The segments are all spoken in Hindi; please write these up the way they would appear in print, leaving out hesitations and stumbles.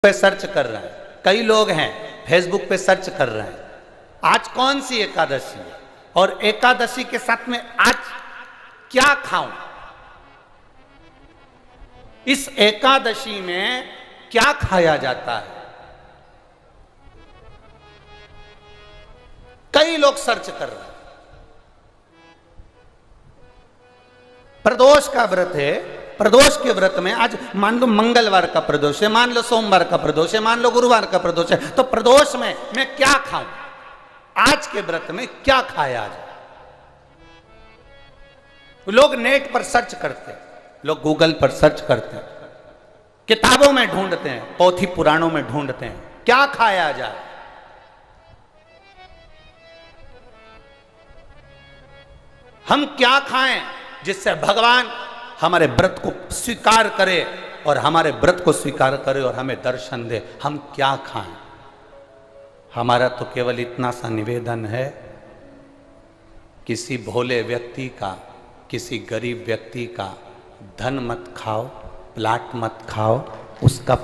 पे सर्च कर रहे हैं, कई लोग हैं फेसबुक पे सर्च कर रहे हैं आज कौन सी एकादशी है और एकादशी के साथ में आज क्या खाऊं, इस एकादशी में क्या खाया जाता है। कई लोग सर्च कर रहे हैं। प्रदोष का व्रत है, प्रदोष के व्रत में आज मान लो मंगलवार का प्रदोष है, मान लो सोमवार का प्रदोष है, मान लो गुरुवार का प्रदोष है, तो प्रदोष में मैं क्या खाऊं, आज के व्रत में क्या खाया जाए। लोग नेट पर सर्च करते हैं, लोग गूगल पर सर्च करते हैं, किताबों में ढूंढते हैं, पोथी पुराणों में ढूंढते हैं क्या खाया जाए। हम क्या खाएं जिससे भगवान हमारे व्रत को स्वीकार करे और हमारे व्रत को स्वीकार करे और हमें दर्शन दे। हम क्या खाएं। हमारा तो केवल इतना सा निवेदन है, किसी भोले व्यक्ति का, किसी गरीब व्यक्ति का धन मत खाओ, प्लाट मत खाओ, उसका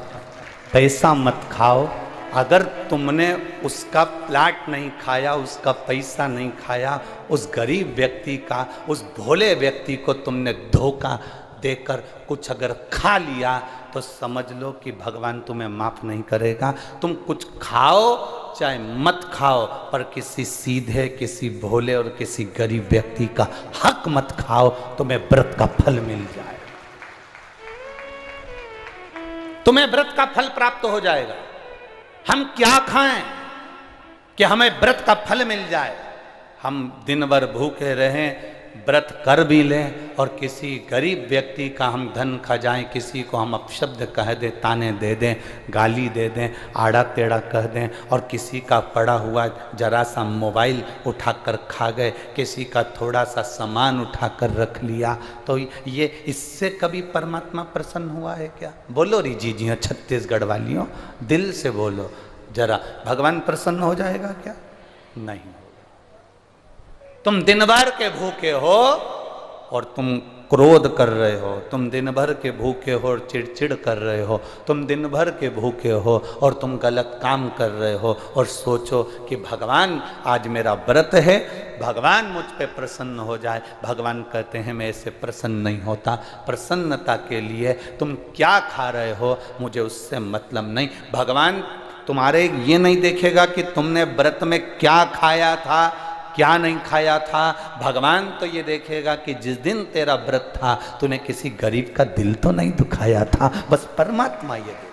पैसा मत खाओ। अगर तुमने उसका प्लाट नहीं खाया, उसका पैसा नहीं खाया, उस गरीब व्यक्ति का, उस भोले व्यक्ति को तुमने धोखा देकर कुछ अगर खा लिया तो समझ लो कि भगवान तुम्हें माफ नहीं करेगा। तुम कुछ खाओ चाहे मत खाओ, पर किसी सीधे, किसी भोले और किसी गरीब व्यक्ति का हक मत खाओ, तुम्हें व्रत का फल मिल जाए, तुम्हें व्रत का फल प्राप्त हो जाएगा। हम क्या खाएं कि हमें व्रत का फल मिल जाए। हम दिन भर भूखे रहें, व्रत कर भी लें और किसी गरीब व्यक्ति का हम धन खा जाएं, किसी को हम अपशब्द कह दें, ताने दे दें, गाली दे दें, आड़ा टेढ़ा कह दें, और किसी का पड़ा हुआ जरा सा मोबाइल उठाकर खा गए, किसी का थोड़ा सा सामान उठाकर रख लिया, तो ये इससे कभी परमात्मा प्रसन्न हुआ है क्या? बोलो री जी जी, छत्तीसगढ़ वालियों, दिल से बोलो जरा, भगवान प्रसन्न हो जाएगा क्या? नहीं। तुम दिन भर के भूखे हो और तुम क्रोध कर रहे हो, तुम दिन भर के भूखे हो और चिड़चिड़ कर रहे हो, तुम दिन भर के भूखे हो और तुम गलत काम कर रहे हो और सोचो कि भगवान आज मेरा व्रत है, भगवान मुझ पे प्रसन्न हो जाए। भगवान कहते हैं मैं ऐसे प्रसन्न नहीं होता। प्रसन्नता के लिए तुम क्या खा रहे हो मुझे उससे मतलब नहीं। भगवान तुम्हारे ये नहीं देखेगा कि तुमने व्रत में क्या खाया था, क्या नहीं खाया था। भगवान तो ये देखेगा कि जिस दिन तेरा व्रत था तूने किसी गरीब का दिल तो नहीं दुखाया था। बस परमात्मा ये देखेगा।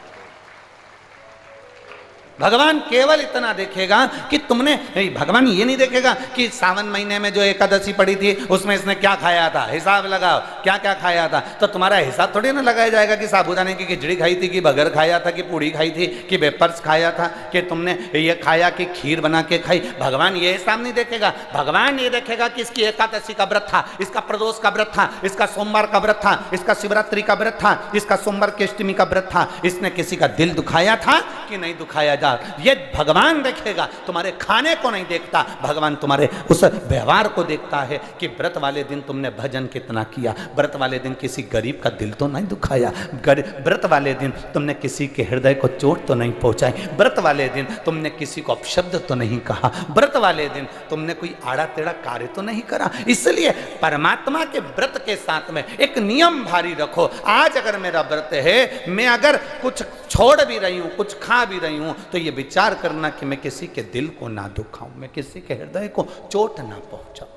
भगवान केवल इतना देखेगा कि तुमने, भगवान ये नहीं देखेगा कि सावन महीने में जो एकादशी पड़ी थी उसमें इसने क्या खाया था, हिसाब लगाओ क्या क्या खाया था। तो तुम्हारा हिसाब थोड़ी ना लगाया जाएगा कि साबूदाने की खिचड़ी खाई थी, कि बगर खाया था, कि पूड़ी खाई थी, कि वेपर्स खाया था, कि तुमने ये खाया कि खीर बना के खाई। भगवान ये हिसाब नहीं देखेगा। भगवान ये देखेगा कि इसकी एकादशी का व्रत था, इसका प्रदोष का व्रत था, इसका सोमवार का व्रत था, इसका शिवरात्रि का व्रत था, इसका सोमवार की अष्टमी का व्रत था, इसने किसी का दिल दुखाया था कि नहीं दुखाया। ये भगवान देखेगा, तुम्हारे खाने को नहीं देखता। भगवान तुम्हारे उस व्यवहार को देखता है कि व्रत वाले दिन तुमने भजन कितना किया, व्रत वाले दिन किसी गरीब का दिल तो नहीं दुखाया, व्रत वाले दिन तुमने किसी के हृदय को चोट तो नहीं पहुंचाई, व्रत वाले दिन तुमने किसी को अपशब्द तो नहीं कहा, व्रत वाले दिन तुमने कोई आड़ा टेढ़ा कार्य तो नहीं करा। इसलिए परमात्मा के व्रत के साथ में एक नियम भारी रखो। आज अगर मेरा व्रत है, मैं अगर कुछ छोड़ भी रही हूं, कुछ खा भी रही हूं, तो ये विचार करना कि मैं किसी के दिल को ना दुखाऊं, मैं किसी के हृदय को चोट ना पहुंचाऊं,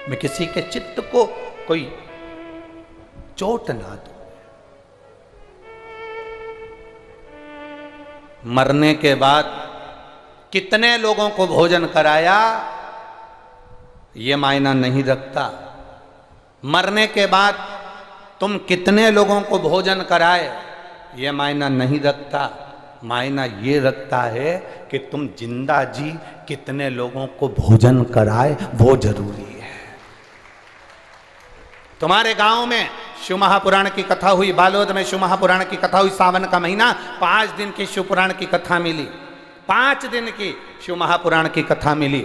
मैं किसी के चित्त को कोई चोट ना दूं। मरने के बाद कितने लोगों को भोजन कराया ये मायना नहीं रखता। मरने के बाद तुम कितने लोगों को भोजन कराए ये मायना नहीं रखता। मायना ये रखता है कि तुम जिंदा जी कितने लोगों को भोजन कराए, वो जरूरी है। तुम्हारे गांव में शिव महापुराण की कथा हुई, बालोद में शिव महापुराण की कथा हुई, सावन का महीना, 5 दिन की शिव पुराण की कथा मिली, 5 दिन की शिव महापुराण की कथा मिली।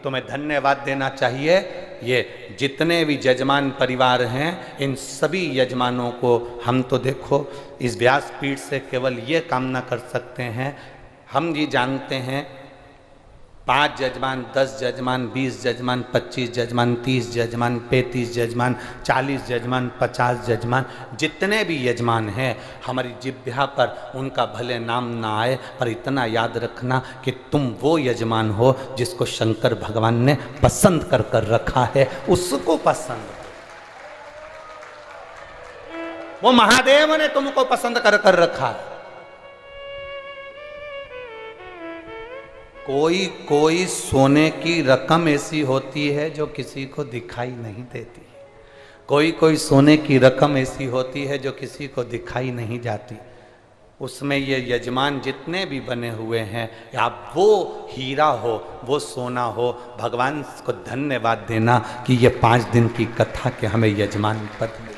तुम्हें धन्यवाद देना चाहिए ये जितने भी यजमान परिवार हैं, इन सभी यजमानों को हम तो देखो इस व्यासपीठ से केवल ये कामना कर सकते हैं, हम ये जानते हैं 5 यजमान, 10 यजमान, 20 यजमान, 25 यजमान, 30 यजमान, 35 यजमान, 40 यजमान, 50 यजमान, जितने भी यजमान हैं हमारी जिह्वा पर उनका भले नाम ना आए, पर इतना याद रखना कि तुम वो यजमान हो जिसको शंकर भगवान ने पसंद कर कर रखा है, उसको पसंद, वो महादेव ने तुमको पसंद कर कर रखा है। कोई कोई सोने की रकम ऐसी होती है जो किसी को दिखाई नहीं देती, कोई कोई सोने की रकम ऐसी होती है जो किसी को दिखाई नहीं जाती। उसमें ये यजमान जितने भी बने हुए हैं, आप वो हीरा हो, वो सोना हो, भगवान को धन्यवाद देना कि ये 5 दिन की कथा के हमें यजमान पद मिले।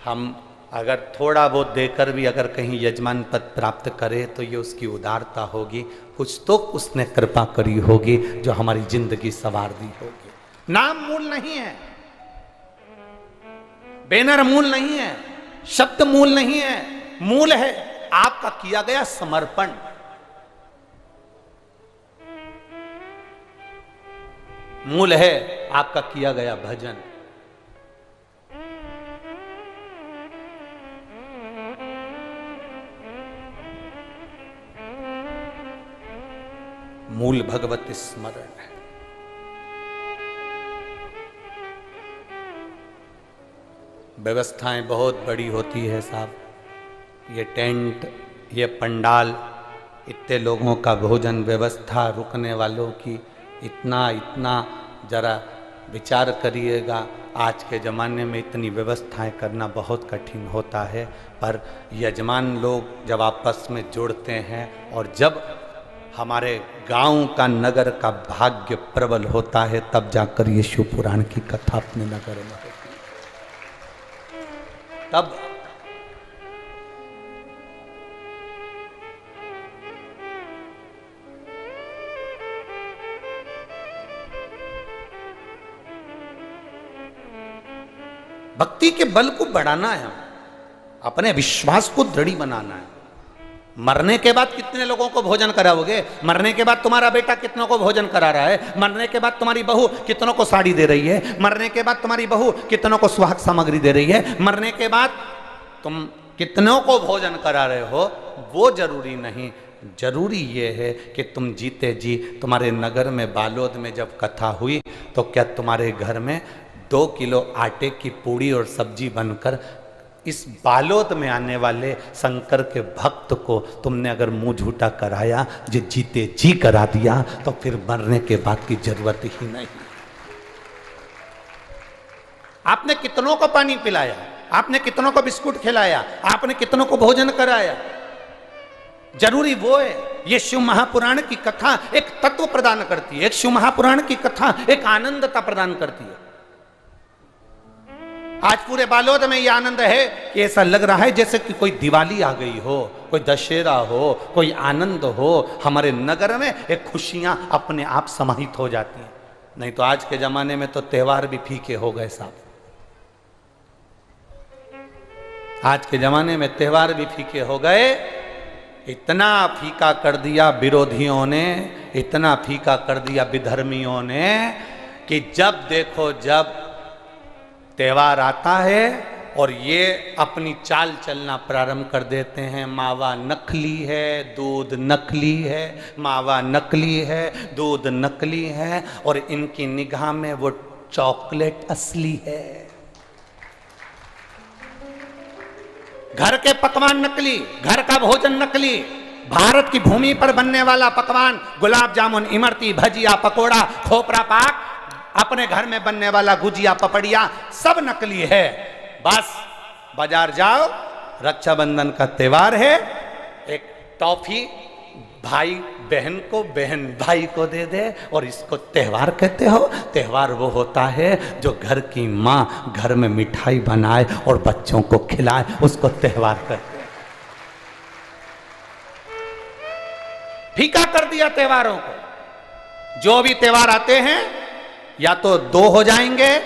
हम अगर थोड़ा बहुत देकर भी अगर कहीं यजमान पद प्राप्त करे तो ये उसकी उदारता होगी, कुछ तो उसने कृपा करी होगी जो हमारी जिंदगी संवार दी होगी। नाम मूल नहीं है, बैनर मूल नहीं है, शब्द मूल नहीं है, मूल है आपका किया गया समर्पण। मूल है आपका किया गया भजन। मूल भगवत स्मरण है। व्यवस्थाएं बहुत बड़ी होती है साहब, ये टेंट, ये पंडाल, इतने लोगों का भोजन व्यवस्था, रुकने वालों की, इतना जरा विचार करिएगा। आज के ज़माने में इतनी व्यवस्थाएं करना बहुत कठिन होता है, पर यजमान लोग जब आपस में जुड़ते हैं और जब हमारे गांव का नगर का भाग्य प्रबल होता है, तब जाकर ये शिव पुराण की कथा अपने नगर में होती है। तब भक्ति के बल को बढ़ाना है, अपने विश्वास को दृढ़ बनाना है। मरने के बाद कितने लोगों को भोजन कराओगे? मरने के बाद तुम्हारा बेटा कितनों को भोजन करा रहा है? मरने के बाद तुम्हारी बहू कितनों को साड़ी दे रही है? मरने के बाद तुम्हारी बहू कितनों को सुहाग सामग्री दे रही है? मरने के बाद तुम कितनों को भोजन करा रहे हो, वो जरूरी नहीं। जरूरी ये है कि तुम जीते जी, तुम्हारे नगर में बालोद में जब कथा हुई तो क्या तुम्हारे घर में 2 किलो आटे की पूड़ी और सब्जी बनकर इस बालोद में आने वाले शंकर के भक्त को तुमने अगर मुंह झूठा कराया, जो जीते जी करा दिया, तो फिर मरने के बाद की जरूरत ही नहीं। आपने कितनों को पानी पिलाया, आपने कितनों को बिस्कुट खिलाया, आपने कितनों को भोजन कराया? जरूरी वो है। ये शिव महापुराण की कथा एक तत्व प्रदान करती है, एक शिव महापुराण की कथा एक आनंदता प्रदान करती है। आज पूरे बालोद में यह आनंद है कि ऐसा लग रहा है जैसे कि कोई दिवाली आ गई हो, कोई दशहरा हो, कोई आनंद हो। हमारे नगर में एक खुशियां अपने आप समाहित हो जाती हैं। नहीं तो आज के जमाने में तो त्योहार भी फीके हो गए साहब। आज के जमाने में त्योहार भी फीके हो गए। इतना फीका कर दिया विरोधियों ने, इतना फीका कर दिया विधर्मियों ने कि जब देखो जब त्योहार आता है और ये अपनी चाल चलना प्रारंभ कर देते हैं। मावा नकली है, दूध नकली है, मावा नकली है, दूध नकली है, और इनकी निगाह में वो चॉकलेट असली है। घर के पकवान नकली, घर का भोजन नकली, भारत की भूमि पर बनने वाला पकवान, गुलाब जामुन, इमरती, भजिया, पकोड़ा, खोपरा पाक, अपने घर में बनने वाला गुजिया, पपड़िया, सब नकली है। बस बाजार जाओ, रक्षाबंधन का त्योहार है, एक टॉफी भाई बहन को, बहन भाई को दे दे, और इसको त्योहार कहते हो? त्योहार वो होता है जो घर की माँ घर में मिठाई बनाए और बच्चों को खिलाए, उसको त्योहार कहते हैं। फीका कर दिया त्योहारों को। जो भी त्योहार आते हैं या तो 2 हो जाएंगे,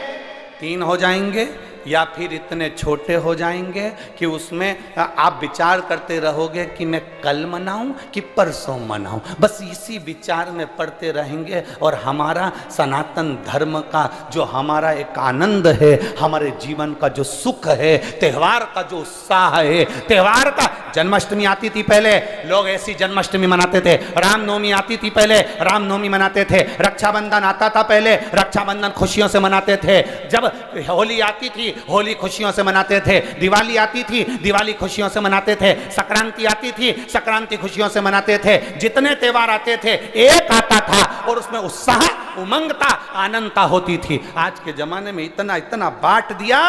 3 हो जाएंगे, या फिर इतने छोटे हो जाएंगे कि उसमें आप विचार करते रहोगे कि मैं कल मनाऊं कि परसों मनाऊं। बस इसी विचार में पड़ते रहेंगे और हमारा सनातन धर्म का जो हमारा एक आनंद है, हमारे जीवन का जो सुख है, त्यौहार का जो उत्साह है, त्यौहार का, जन्माष्टमी आती थी पहले लोग ऐसी जन्माष्टमी मनाते थे, रामनवमी आती थी पहले रामनवमी मनाते थे, रक्षाबंधन आता था पहले रक्षाबंधन खुशियों से मनाते थे, जब होली आती थी होली खुशियों से मनाते थे, दिवाली आती थी दिवाली खुशियों से मनाते थे, संक्रांति आती थी संक्रांति खुशियों से मनाते थे। जितने त्योहार आते थे एक आता था और उसमें उत्साह, उमंगता, आनंदता होती थी। आज के जमाने में इतना इतना बांट दिया,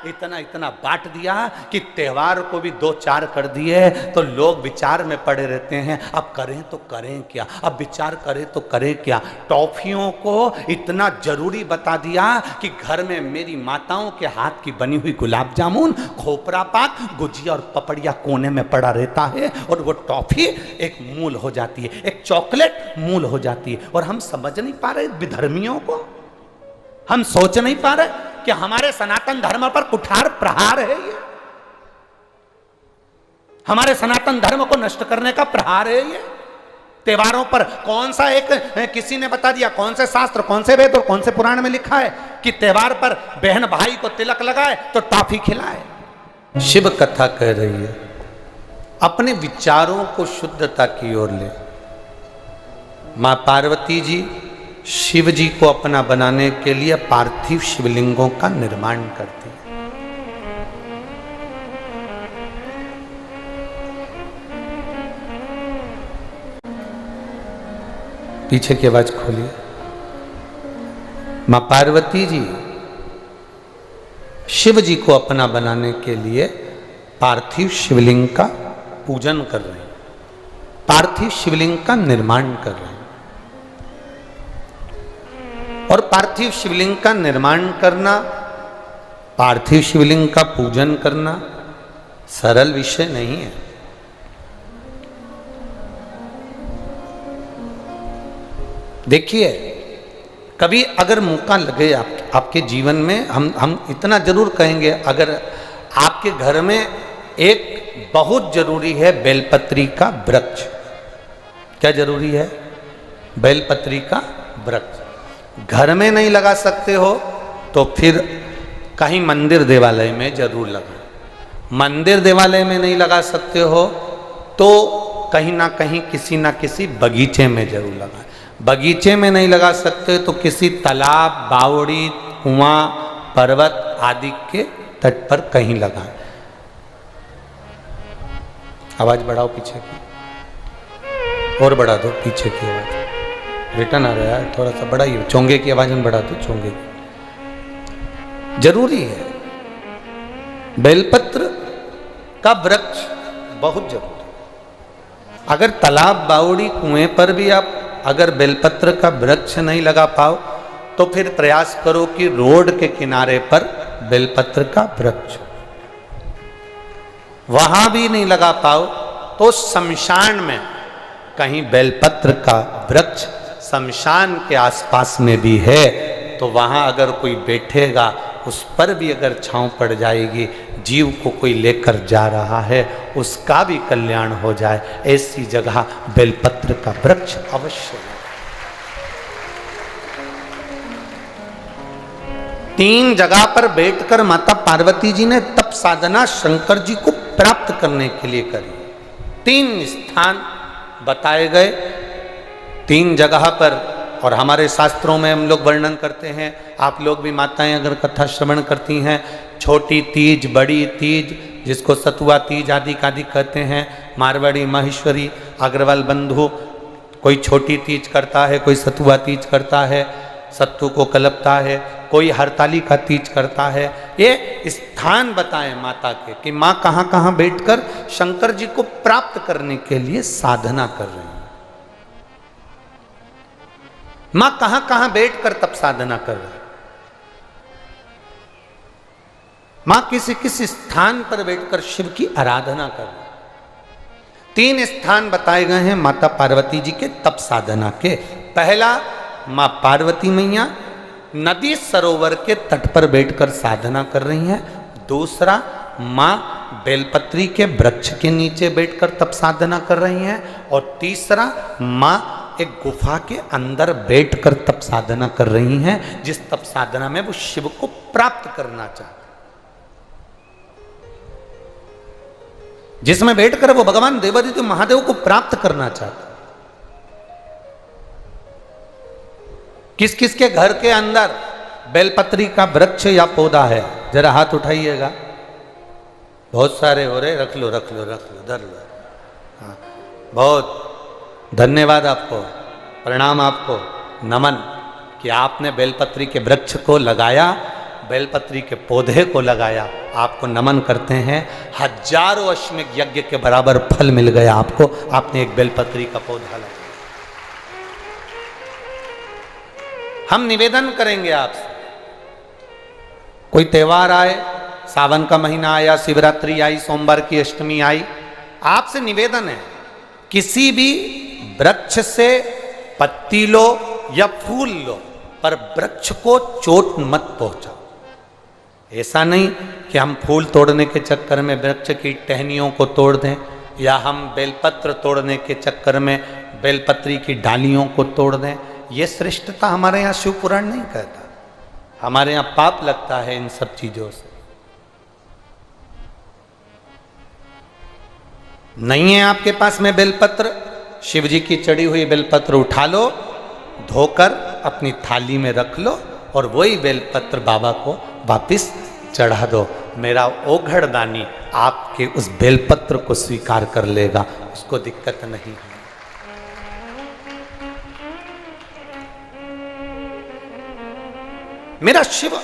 इतना इतना बांट दिया कि त्यौहार को भी 2-4 कर दिए तो लोग विचार में पड़े रहते हैं, अब करें तो करें क्या, अब विचार करें तो करें क्या। टॉफियों को इतना जरूरी बता दिया कि घर में मेरी माताओं के हाथ की बनी हुई गुलाब जामुन, खोपरा पाक, गुजिया और पपड़िया कोने में पड़ा रहता है और वो टॉफी एक मूल हो जाती है, एक चॉकलेट मूल हो जाती है। और हम समझ नहीं पा रहे विधर्मियों को, हम सोच नहीं पा रहे कि हमारे सनातन धर्म पर कुठार प्रहार है ये, हमारे सनातन धर्म को नष्ट करने का प्रहार है ये। त्योहारों पर कौन सा एक, किसी ने बता दिया कौन से शास्त्र, कौन से वेद और कौन से पुराण में लिखा है कि त्योहार पर बहन भाई को तिलक लगाए तो टॉफी खिलाए। शिव कथा कह रही है अपने विचारों को शुद्धता की ओर ले। मां पार्वती जी शिव जी को अपना बनाने के लिए पार्थिव शिवलिंगों का निर्माण करती है। पीछे की आवाज खोलिए। मां पार्वती जी शिव जी को अपना बनाने के लिए पार्थिव शिवलिंग का पूजन कर रहे हैं, पार्थिव शिवलिंग का निर्माण कर रहे हैं। और पार्थिव शिवलिंग का निर्माण करना, पार्थिव शिवलिंग का पूजन करना सरल विषय नहीं है। देखिए कभी अगर मौका लगे आपके जीवन में, हम इतना जरूर कहेंगे, अगर आपके घर में एक बहुत जरूरी है बेलपत्री का वृक्ष। क्या जरूरी है? बेलपत्री का वृक्ष घर में नहीं लगा सकते हो तो फिर कहीं मंदिर देवालय में जरूर लगाएं। मंदिर देवालय में नहीं लगा सकते हो तो कहीं ना कहीं किसी ना किसी बगीचे में जरूर लगाएं। बगीचे में नहीं लगा सकते तो किसी तालाब, बावड़ी, कुआं, पर्वत आदि के तट पर कहीं लगाएं। आवाज बढ़ाओ पीछे की, और बढ़ा दो पीछे की आवाज, रिटर्न आ रहा है, थोड़ा सा बढ़ाइए। चोंगे की आवाज में बढ़ा दो, चोंगे की जरूरी है। बेलपत्र का वृक्ष बहुत जरूरी है। अगर तालाब, बावड़ी, कुएं पर भी आप अगर बेलपत्र का वृक्ष नहीं लगा पाओ तो फिर प्रयास करो कि रोड के किनारे पर बेलपत्र का वृक्ष, वहां भी नहीं लगा पाओ तो शमशान में कहीं बेलपत्र का वृक्ष शमशान के आसपास में भी है तो वहां अगर कोई बैठेगा उस पर भी अगर छांव पड़ जाएगी, जीव को कोई लेकर जा रहा है उसका भी कल्याण हो जाए, ऐसी जगह बेलपत्र का वृक्ष अवश्य है। 3 जगह पर बैठकर माता पार्वती जी ने तप साधना शंकर जी को प्राप्त करने के लिए करी। 3 स्थान बताए गए, 3 जगह पर, और हमारे शास्त्रों में हम लोग वर्णन करते हैं, आप लोग भी माताएं अगर कथा श्रवण करती हैं, छोटी तीज, बड़ी तीज, जिसको सतुआ तीज आदि आदि कहते हैं, मारवाड़ी, माहेश्वरी, अग्रवाल बंधु, कोई छोटी तीज करता है, कोई सतुआ तीज करता है, सत्तू को कलपता है, कोई हरताली का तीज करता है। ये स्थान बताएं माता के कि माँ कहाँ कहाँ बैठकर शंकर जी को प्राप्त करने के लिए साधना कर रही है, मां कहां कहां बैठकर तप साधना कर रही है, मां किसी किसी स्थान पर बैठकर शिव की आराधना कर रही है। 3 स्थान बताए गए हैं माता पार्वती जी के तप साधना के। पहला मां पार्वती मैया, नदी सरोवर के तट पर बैठकर साधना कर रही हैं। दूसरा, माँ बेलपत्री के वृक्ष के नीचे बैठकर तप साधना कर रही हैं। और तीसरा, माँ एक गुफा के अंदर बैठकर तप साधना कर रही हैं, जिस तप साधना में वो शिव को प्राप्त करना चाहते, जिसमें बैठकर वो भगवान देवादित्य महादेव को प्राप्त करना चाहते। किस किस के घर के अंदर बेलपत्री का वृक्ष या पौधा है? जरा हाथ उठाइएगा। बहुत सारे हो रहे, रख लो रख लो रख लो, धर लो। हाँ, बहुत धन्यवाद आपको, प्रणाम आपको, नमन कि आपने बेलपत्री के वृक्ष को लगाया, बेलपत्री के पौधे को लगाया। आपको नमन करते हैं। हजारों अश्वमेध यज्ञ के बराबर फल मिल गया आपको, आपने एक बेलपत्री का पौधा लगाया। हम निवेदन करेंगे आपसे, कोई त्योहार आए, सावन का महीना आया, शिवरात्रि आई, सोमवार की अष्टमी आई, आपसे निवेदन है किसी भी वृक्ष से पत्ती लो या फूल लो, पर वृक्ष को चोट मत पहुंचाओ। ऐसा नहीं कि हम फूल तोड़ने के चक्कर में वृक्ष की टहनियों को तोड़ दें, या हम बेलपत्र तोड़ने के चक्कर में बेलपत्री की डालियों को तोड़ दें। ये श्रेष्ठता हमारे यहाँ शिव पुराण नहीं कहता। हमारे यहाँ पाप लगता है इन सब चीजों से। नहीं है आपके पास में बेलपत्र, शिव जी की चढ़ी हुई बेलपत्र उठा लो, धोकर अपनी थाली में रख लो और वही बेलपत्र बाबा को वापिस चढ़ा दो। मेरा ओघड़ दानी आपके उस बेलपत्र को स्वीकार कर लेगा, उसको दिक्कत नहीं है। मेरा शिव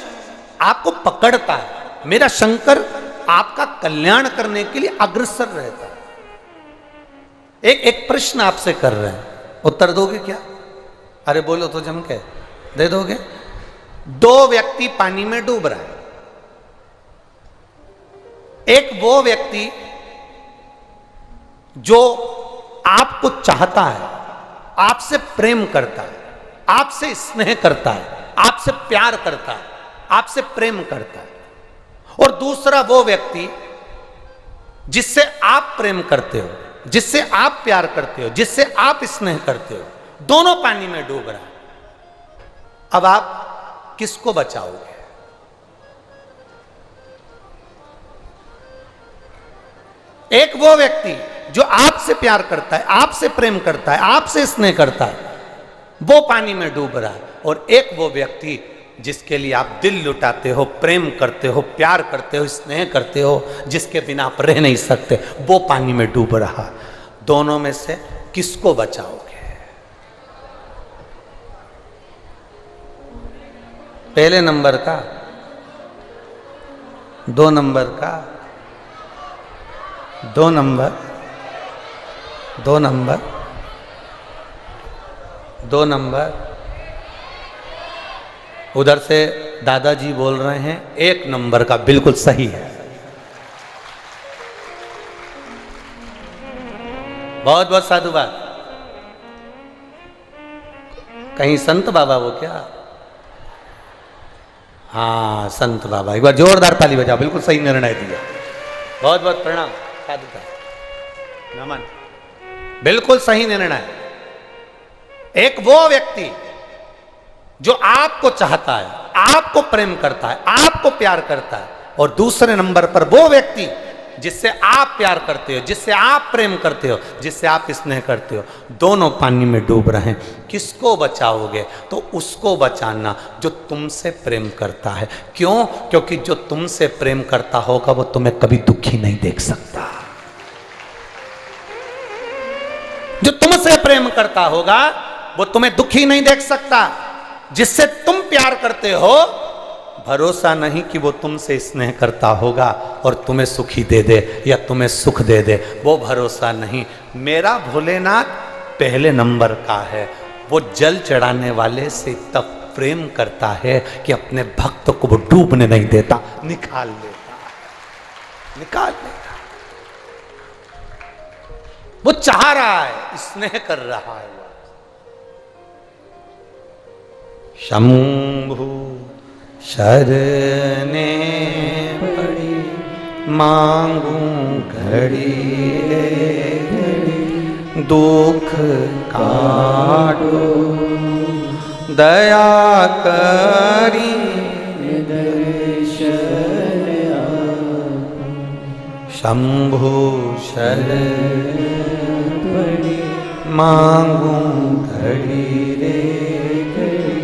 आपको पकड़ता है, मेरा शंकर आपका कल्याण करने के लिए अग्रसर रहता है। एक प्रश्न आपसे कर रहे हैं, उत्तर दोगे क्या? अरे बोलो तो जम के दे दोगे। दो व्यक्ति पानी में डूब रहा है। एक वो व्यक्ति जो आपको चाहता है, आपसे प्रेम करता है, आपसे स्नेह करता है, आपसे प्यार करता है, आपसे प्रेम करता है। और दूसरा वो व्यक्ति जिससे आप प्रेम करते हो, जिससे आप प्यार करते हो, जिससे आप स्नेह करते हो, दोनों पानी में डूब रहा है। अब आप किसको बचाओगे? एक वो व्यक्ति जो आपसे प्यार करता है, आपसे प्रेम करता है, आपसे स्नेह करता है, वो पानी में डूब रहा है। और एक वो व्यक्ति जिसके लिए आप दिल लुटाते हो, प्रेम करते हो, प्यार करते हो, स्नेह करते हो, जिसके बिना आप रह नहीं सकते, वो पानी में डूब रहा। दोनों में से किसको बचाओगे? पहले नंबर का, 2 नंबर का, 2 नंबर, 2 नंबर, 2 नंबर। उधर से दादाजी बोल रहे हैं 1 नंबर का, बिल्कुल सही है। बहुत बहुत साधुवाद। कहीं संत बाबा वो क्या? हाँ, संत बाबा। एक बार जोरदार ताली बजाओ, बिल्कुल सही निर्णय दिया। बहुत बहुत प्रणाम, साधुता, नमन, बिल्कुल सही निर्णय। एक वो व्यक्ति जो आपको चाहता है, आपको प्रेम करता है, आपको प्यार करता है, और दूसरे नंबर पर वो व्यक्ति जिससे आप प्यार करते हो, जिससे आप प्रेम करते हो, जिससे आप स्नेह करते हो, दोनों पानी में डूब रहे हैं। किसको बचाओगे? तो उसको बचाना जो तुमसे प्रेम करता है। क्यों? क्योंकि जो तुमसे प्रेम करता होगा वो तुम्हें कभी दुखी नहीं देख सकता। जो तुमसे प्रेम करता होगा वो तुम्हें दुखी नहीं देख सकता। जिससे तुम प्यार करते हो, भरोसा नहीं कि वो तुमसे स्नेह करता होगा और तुम्हें सुखी दे दे या तुम्हें सुख दे दे, वो भरोसा नहीं। मेरा भोलेनाथ पहले नंबर का है। वो जल चढ़ाने वाले से तब प्रेम करता है कि अपने भक्त को वो डूबने नहीं देता, निकाल लेता, निकाल लेता। वो चाह रहा है, स्नेह कर रहा है। शंभु शरणे पड़ी मांगू घड़ी रे घड़ी, दुख काटो दया करी दर्शन शंभु शरण पड़ी मांगू घड़ी रे घड़ी,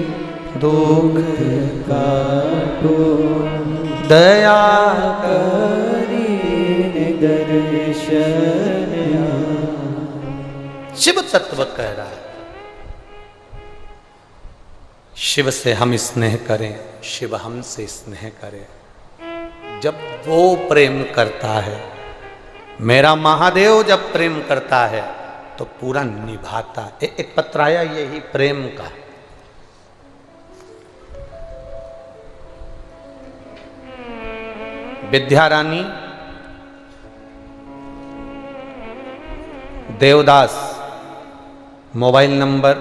दुख काटो दया करी दर्शन। शिव तत्व कह रहा है, शिव से हम स्नेह करें, शिव हमसे स्नेह करे। जब वो प्रेम करता है, मेरा महादेव जब प्रेम करता है तो पूरा निभाता। एक पत्र आया यही प्रेम का, विद्या रानी देवदास, मोबाइल नंबर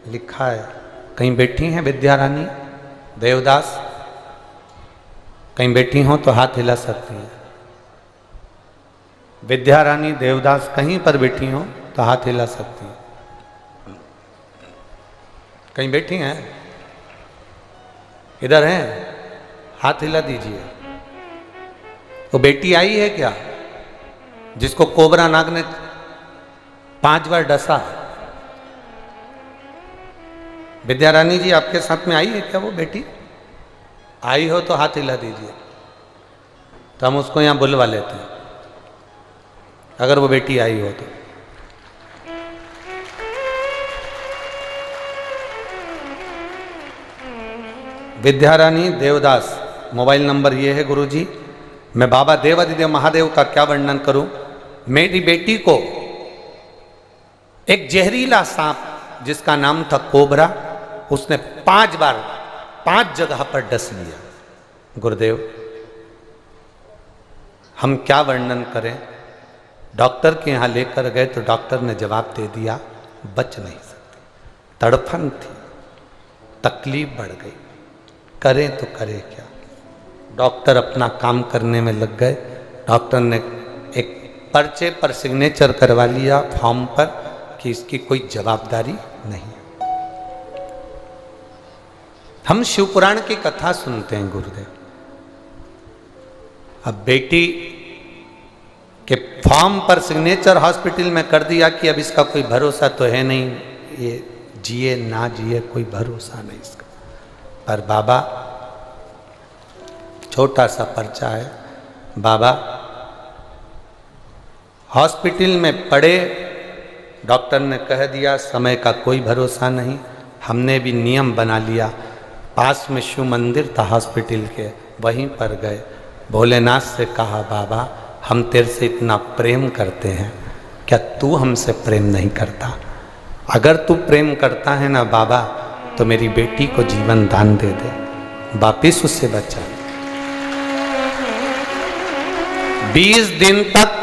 लिखा है। कहीं बैठी हैं विद्या रानी देवदास? कहीं बैठी हो तो हाथ हिला सकती हैं। विद्या रानी देवदास कहीं पर बैठी हो तो हाथ हिला सकती हैं। कहीं बैठी हैं? इधर हैं? हाथ हिला दीजिए। वो बेटी आई है क्या जिसको कोबरा नाग ने 5 बार डसा? विद्या रानी जी आपके साथ में आई है क्या वो बेटी? आई हो तो हाथ हिला दीजिए, तो हम उसको यहां बुलवा लेते हैं अगर वो बेटी आई हो तो। विद्या रानी देवदास, मोबाइल नंबर ये है गुरुजी। मैं बाबा देवादिदेव महादेव का क्या वर्णन करूं। मेरी बेटी को एक जहरीला सांप जिसका नाम था कोबरा, उसने 5 बार 5 जगह पर डस लिया। गुरुदेव हम क्या वर्णन करें। डॉक्टर के यहाँ लेकर गए तो डॉक्टर ने जवाब दे दिया बच नहीं सकती। तड़फन थी, तकलीफ बढ़ गई, करें तो करें क्या। डॉक्टर अपना काम करने में लग गए। डॉक्टर ने एक पर्चे पर सिग्नेचर करवा लिया फॉर्म पर कि इसकी कोई जवाबदारी नहीं। हम शिवपुराण की कथा सुनते हैं गुरुदेव। अब बेटी के फॉर्म पर सिग्नेचर हॉस्पिटल में कर दिया कि अब इसका कोई भरोसा तो है नहीं, ये जिए ना जिए कोई भरोसा नहीं इसका। पर बाबा, छोटा सा पर्चा है, बाबा हॉस्पिटल में पड़े, डॉक्टर ने कह दिया समय का कोई भरोसा नहीं। हमने भी नियम बना लिया, पास में शिव मंदिर था हॉस्पिटल के, वहीं पर गए। भोलेनाथ से कहा बाबा हम तेरे से इतना प्रेम करते हैं, क्या तू हमसे प्रेम नहीं करता? अगर तू प्रेम करता है ना बाबा तो मेरी बेटी को जीवन दान दे दे, वापिस उससे बचा। 20 दिन तक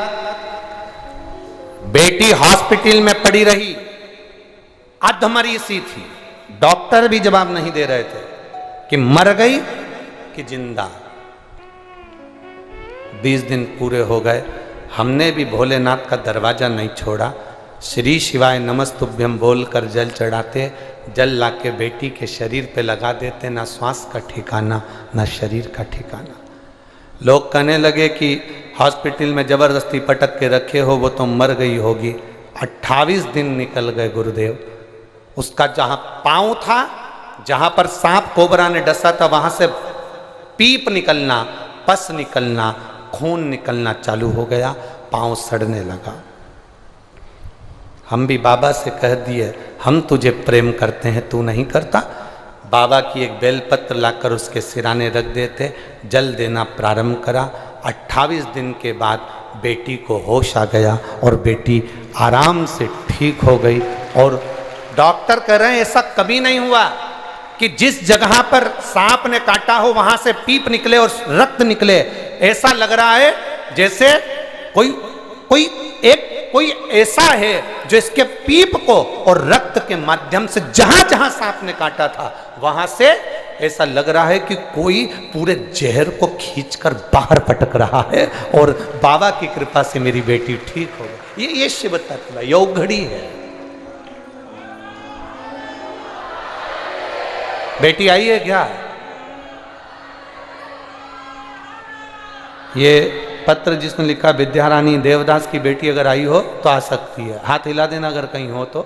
बेटी हॉस्पिटल में पड़ी रही, अधमरी सी थी। डॉक्टर भी जवाब नहीं दे रहे थे कि मर गई कि जिंदा। 20 दिन पूरे हो गए, हमने भी भोलेनाथ का दरवाजा नहीं छोड़ा। श्री शिवाय नमस्तुभ्यम बोलकर जल चढ़ाते, जल लाके बेटी के शरीर पे लगा देते। ना श्वास का ठिकाना, ना शरीर का ठिकाना। लोग कहने लगे कि हॉस्पिटल में जबरदस्ती पटक के रखे हो, वो तो मर गई होगी। 28 दिन निकल गए गुरुदेव। उसका जहां पांव था, जहां पर सांप कोबरा ने डसा था, वहां से पीप निकलना, पस निकलना, खून निकलना चालू हो गया, पांव सड़ने लगा। हम भी बाबा से कह दिए हम तुझे प्रेम करते हैं, तू नहीं करता। बाबा की एक बेलपत्र लाकर उसके सिराने रख देते, जल देना प्रारंभ करा। 28 दिन के बाद बेटी को होश आ गया और बेटी आराम से ठीक हो गई। और डॉक्टर कह रहे हैं ऐसा कभी नहीं हुआ कि जिस जगह पर सांप ने काटा हो वहां से पीप निकले और रक्त निकले। ऐसा लग रहा है जैसे कोई ऐसा है जो इसके पीप को और रक्त के माध्यम से जहां जहां सांप ने काटा था वहां से ऐसा लग रहा है कि कोई पूरे जहर को खींचकर बाहर पटक रहा है, और बाबा की कृपा से मेरी बेटी ठीक हो गई। ये शिव तत्व है, योग घड़ी है। बेटी आई है क्या? ये पत्र जिसने लिखा विद्यारानी देवदास की बेटी अगर आई हो तो आ सकती है। हाथ हिला देना अगर कहीं हो तो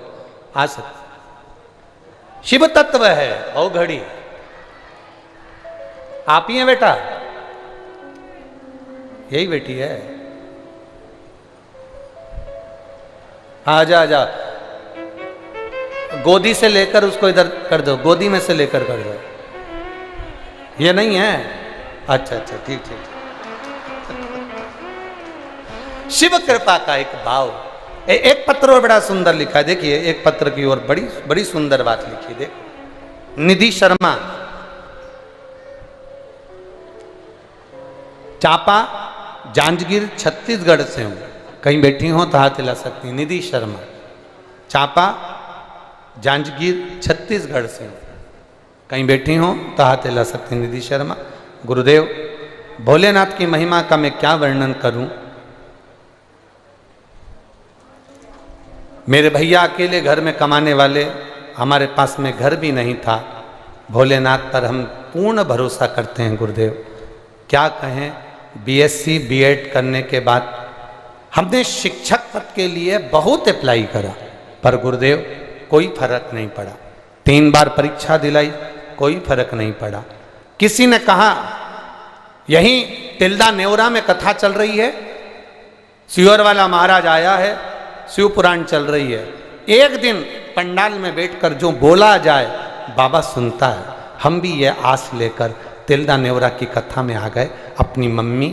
आ सकती। शिव तत्व है ओ घड़ी। आप ही हैं बेटा? यही बेटी है। आजा आजा, गोदी से लेकर उसको इधर कर दो, गोदी में से लेकर कर दो। ये नहीं है? अच्छा अच्छा, ठीक ठीक। शिव कृपा का एक भाव। एक पत्र और बड़ा सुंदर लिखा है, देखिए एक पत्र की ओर बड़ी बड़ी सुंदर बात लिखी है। देखो, निधि शर्मा, चापा जांजगीर छत्तीसगढ़ से हूं। कहीं बैठी हो तो हाथ हिला सकती। निधि शर्मा, चापा जांजगीर छत्तीसगढ़ से हूं। कहीं बैठी हो तो हाथ हिला सकती। निधि शर्मा, गुरुदेव भोलेनाथ की महिमा का मैं क्या वर्णन करूं। मेरे भैया अकेले घर में कमाने वाले, हमारे पास में घर भी नहीं था। भोलेनाथ पर हम पूर्ण भरोसा करते हैं गुरुदेव। क्या कहें, बीएससी बीएड करने के बाद हमने शिक्षक पद के लिए बहुत अप्लाई करा, पर गुरुदेव कोई फर्क नहीं पड़ा। 3 बार परीक्षा दिलाई, कोई फर्क नहीं पड़ा। किसी ने कहा, यहीं तिल्दा नेवरा में कथा चल रही है, सियोर वाला महाराज आया है, शिव पुराण चल रही है। एक दिन पंडाल में बैठकर जो बोला जाए बाबा सुनता है। हम भी ये आस लेकर तिल्दा नेवरा की कथा में आ गए। अपनी मम्मी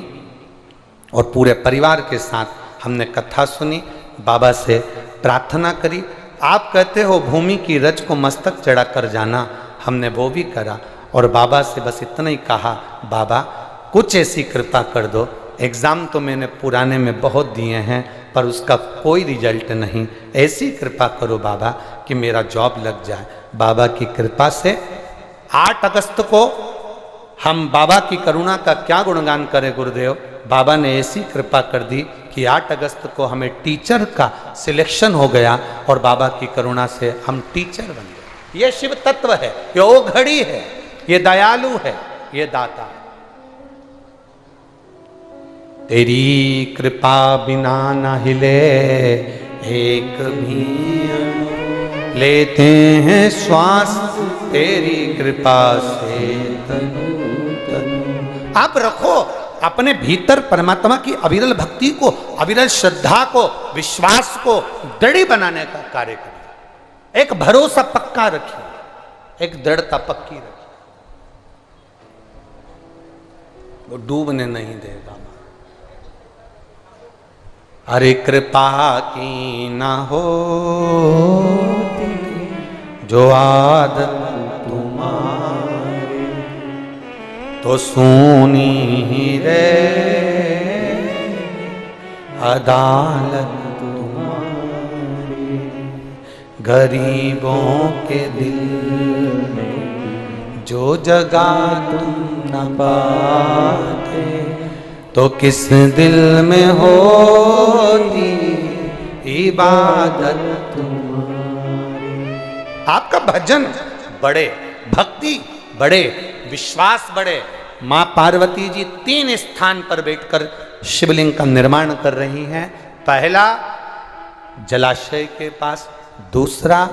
और पूरे परिवार के साथ हमने कथा सुनी, बाबा से प्रार्थना करी। आप कहते हो भूमि की रज को मस्तक चढ़ा कर जाना, हमने वो भी करा और बाबा से बस इतना ही कहा, बाबा कुछ ऐसी कृपा कर दो। एग्ज़ाम तो मैंने पुराने में बहुत दिए हैं पर उसका कोई रिजल्ट नहीं, ऐसी कृपा करो बाबा कि मेरा जॉब लग जाए। बाबा की कृपा से 8 अगस्त को हम बाबा की करुणा का क्या गुणगान करें गुरुदेव। बाबा ने ऐसी कृपा कर दी कि 8 अगस्त को हमें टीचर का सिलेक्शन हो गया और बाबा की करुणा से हम टीचर बन गए। ये शिव तत्व है, ये ओ घड़ी है, ये दयालु है, ये दाता है। तेरी कृपा बिना न हिले एक भी अणु, लेते हैं श्वास तेरी कृपा से तनु तनु। आप रखो अपने भीतर परमात्मा की अविरल भक्ति को, अविरल श्रद्धा को, विश्वास को दृढ़ बनाने का कार्य करिए। एक भरोसा पक्का रखिए, एक दृढ़ता पक्की रखिए, वो डूबने नहीं देगा। अरे कृपा की ना हो जो आदत तुम्हारी, तो सुनी ही रे अदालत तुम्हारी। गरीबों के दिल में जो जगा तुम न पाते, तो किस दिल में होती इबादत तुम्हारी। आपका भजन बढ़े, भक्ति बढ़े, विश्वास बढ़े। मां पार्वती जी 3 स्थान पर बैठकर शिवलिंग का निर्माण कर रही हैं। पहला जलाशय के पास, दूसरा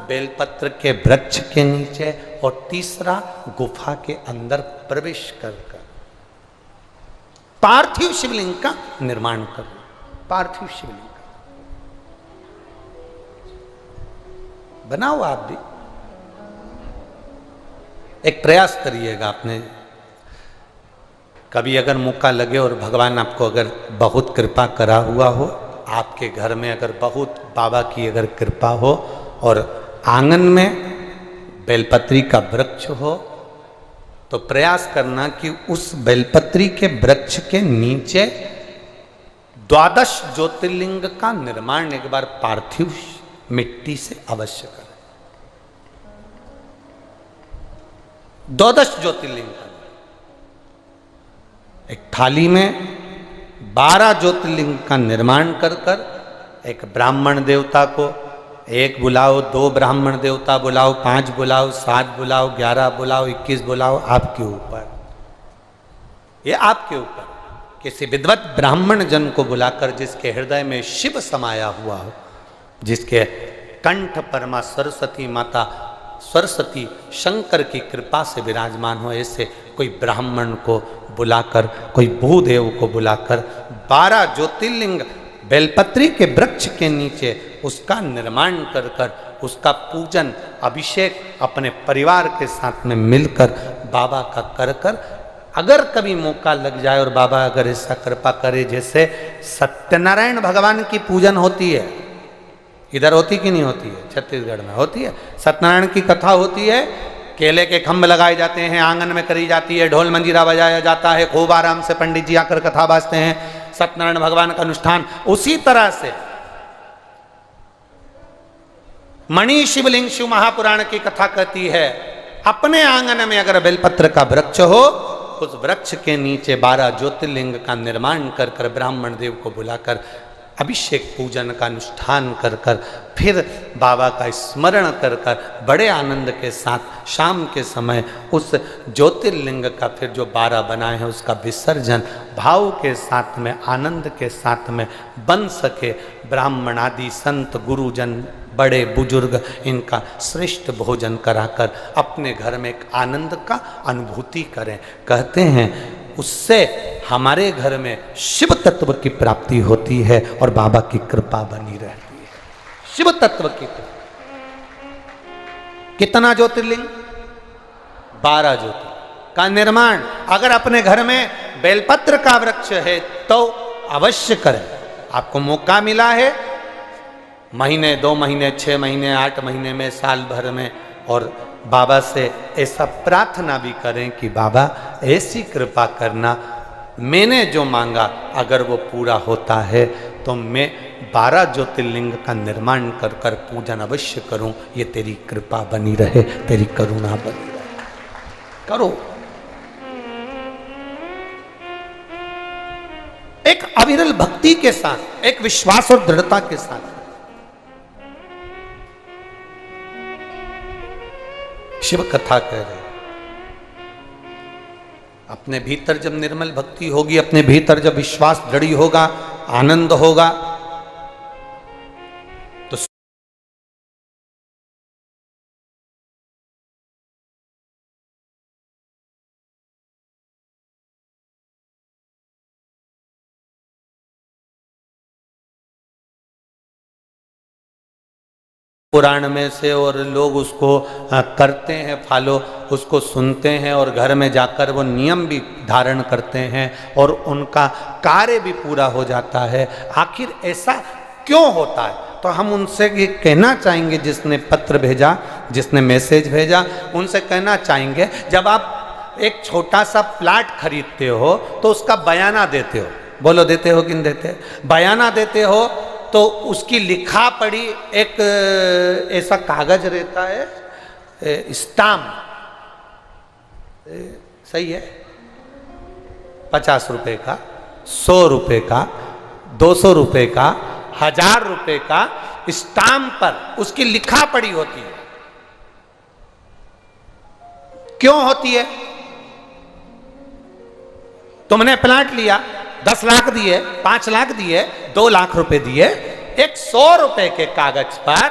बेलपत्र के वृक्ष के नीचे और तीसरा गुफा के अंदर प्रवेश कर पार्थिव शिवलिंग का निर्माण कर। पार्थिव शिवलिंग बनाओ, आप भी एक प्रयास करिएगा। आपने कभी अगर मौका लगे और भगवान आपको अगर बहुत कृपा करा हुआ हो, आपके घर में अगर बहुत बाबा की अगर कृपा हो और आंगन में बेलपत्री का वृक्ष हो, तो प्रयास करना कि उस बेलपत्री के वृक्ष के नीचे 12 ज्योतिर्लिंग का निर्माण एक बार पार्थिव मिट्टी से अवश्य करें। 12 ज्योतिर्लिंग का, एक थाली में 12 ज्योतिर्लिंग का निर्माण कर कर एक ब्राह्मण देवता को, एक बुलाओ, 2 ब्राह्मण देवता बुलाओ, 5 बुलाओ, 7 बुलाओ, 11 बुलाओ, 21 बुलाओ, आपके ऊपर, ये आपके ऊपर। किसी विद्वत ब्राह्मण जन को बुलाकर जिसके हृदय में शिव समाया हुआ हो, जिसके कंठ पर मां सरस्वती माता, सरस्वती शंकर की कृपा से विराजमान हो, ऐसे कोई ब्राह्मण को बुलाकर, कोई भूदेव को बुलाकर 12 ज्योतिर्लिंग बेलपत्री के वृक्ष के नीचे उसका निर्माण कर कर, उसका पूजन अभिषेक अपने परिवार के साथ में मिलकर बाबा का कर कर, अगर कभी मौका लग जाए और बाबा अगर ऐसा कृपा करे, जैसे सत्यनारायण भगवान की पूजन होती है, इधर होती कि नहीं होती है, छत्तीसगढ़ में होती है, सत्यनारायण की कथा होती है, केले के खंभ लगाए जाते हैं, आंगन में करी जाती है, ढोल मंजीरा बजाया जाता है, खूब आराम से पंडित जी आकर कथा बाजते हैं, सत्यनारायण भगवान का अनुष्ठान। उसी तरह से मणि शिवलिंग शिव महापुराण की कथा कहती है, अपने आंगन में अगर बेलपत्र का वृक्ष हो, उस वृक्ष के नीचे 12 ज्योतिर्लिंग का निर्माण कर कर ब्राह्मण देव को बुलाकर अभिषेक पूजन का अनुष्ठान कर कर, फिर बाबा का स्मरण कर कर बड़े आनंद के साथ शाम के समय उस ज्योतिर्लिंग का फिर जो 12 बनाए हैं उसका विसर्जन भाव के साथ में, आनंद के साथ में बन सके। ब्राह्मण आदि संत गुरुजन बड़े बुजुर्ग इनका श्रेष्ठ भोजन कराकर अपने घर में एक आनंद का अनुभूति करें। कहते हैं उससे हमारे घर में शिव तत्व की प्राप्ति होती है और बाबा की कृपा बनी रहती है। शिव तत्व की कितना ज्योतिर्लिंग? 12 ज्योतिर्लिंग का निर्माण अगर अपने घर में बेलपत्र का वृक्ष है तो अवश्य करें। आपको मौका मिला है महीने, 2 महीने, 6 महीने, 8 महीने में, साल भर में, और बाबा से ऐसा प्रार्थना भी करें कि बाबा ऐसी कृपा करना, मैंने जो मांगा अगर वो पूरा होता है तो मैं 12 ज्योतिर्लिंग का निर्माण कर कर पूजन अवश्य करूं। ये तेरी कृपा बनी रहे, तेरी करुणा बनी रहे। करो। एक अविरल भक्ति के साथ, एक विश्वास और दृढ़ता के साथ। शिव कथा कह रहे, अपने भीतर जब निर्मल भक्ति होगी, अपने भीतर जब विश्वास दृढ़ होगा, आनंद होगा, तो पुराण में से और लोग उसको करते हैं फॉलो, उसको सुनते हैं और घर में जाकर वो नियम भी धारण करते हैं और उनका कार्य भी पूरा हो जाता है। आखिर ऐसा क्यों होता है? तो हम उनसे ये कहना चाहेंगे, जिसने पत्र भेजा, जिसने मैसेज भेजा, उनसे कहना चाहेंगे, जब आप एक छोटा सा प्लाट खरीदते हो तो उसका बयाना देते हो। बोलो देते हो कि नहीं देते? बयाना देते हो तो उसकी लिखा पढ़ी एक ऐसा कागज रहता है, स्टाम्प, सही है, 50 रुपए का, 100 रुपए का, 200 रुपए का, 1000 रुपए का स्टाम्प पर उसकी लिखा पढ़ी होती है। क्यों होती है? तुमने प्लाट लिया, 10 लाख दिए, 5 लाख दिए, 2 लाख रुपए दिए, एक 100 रुपए के कागज पर,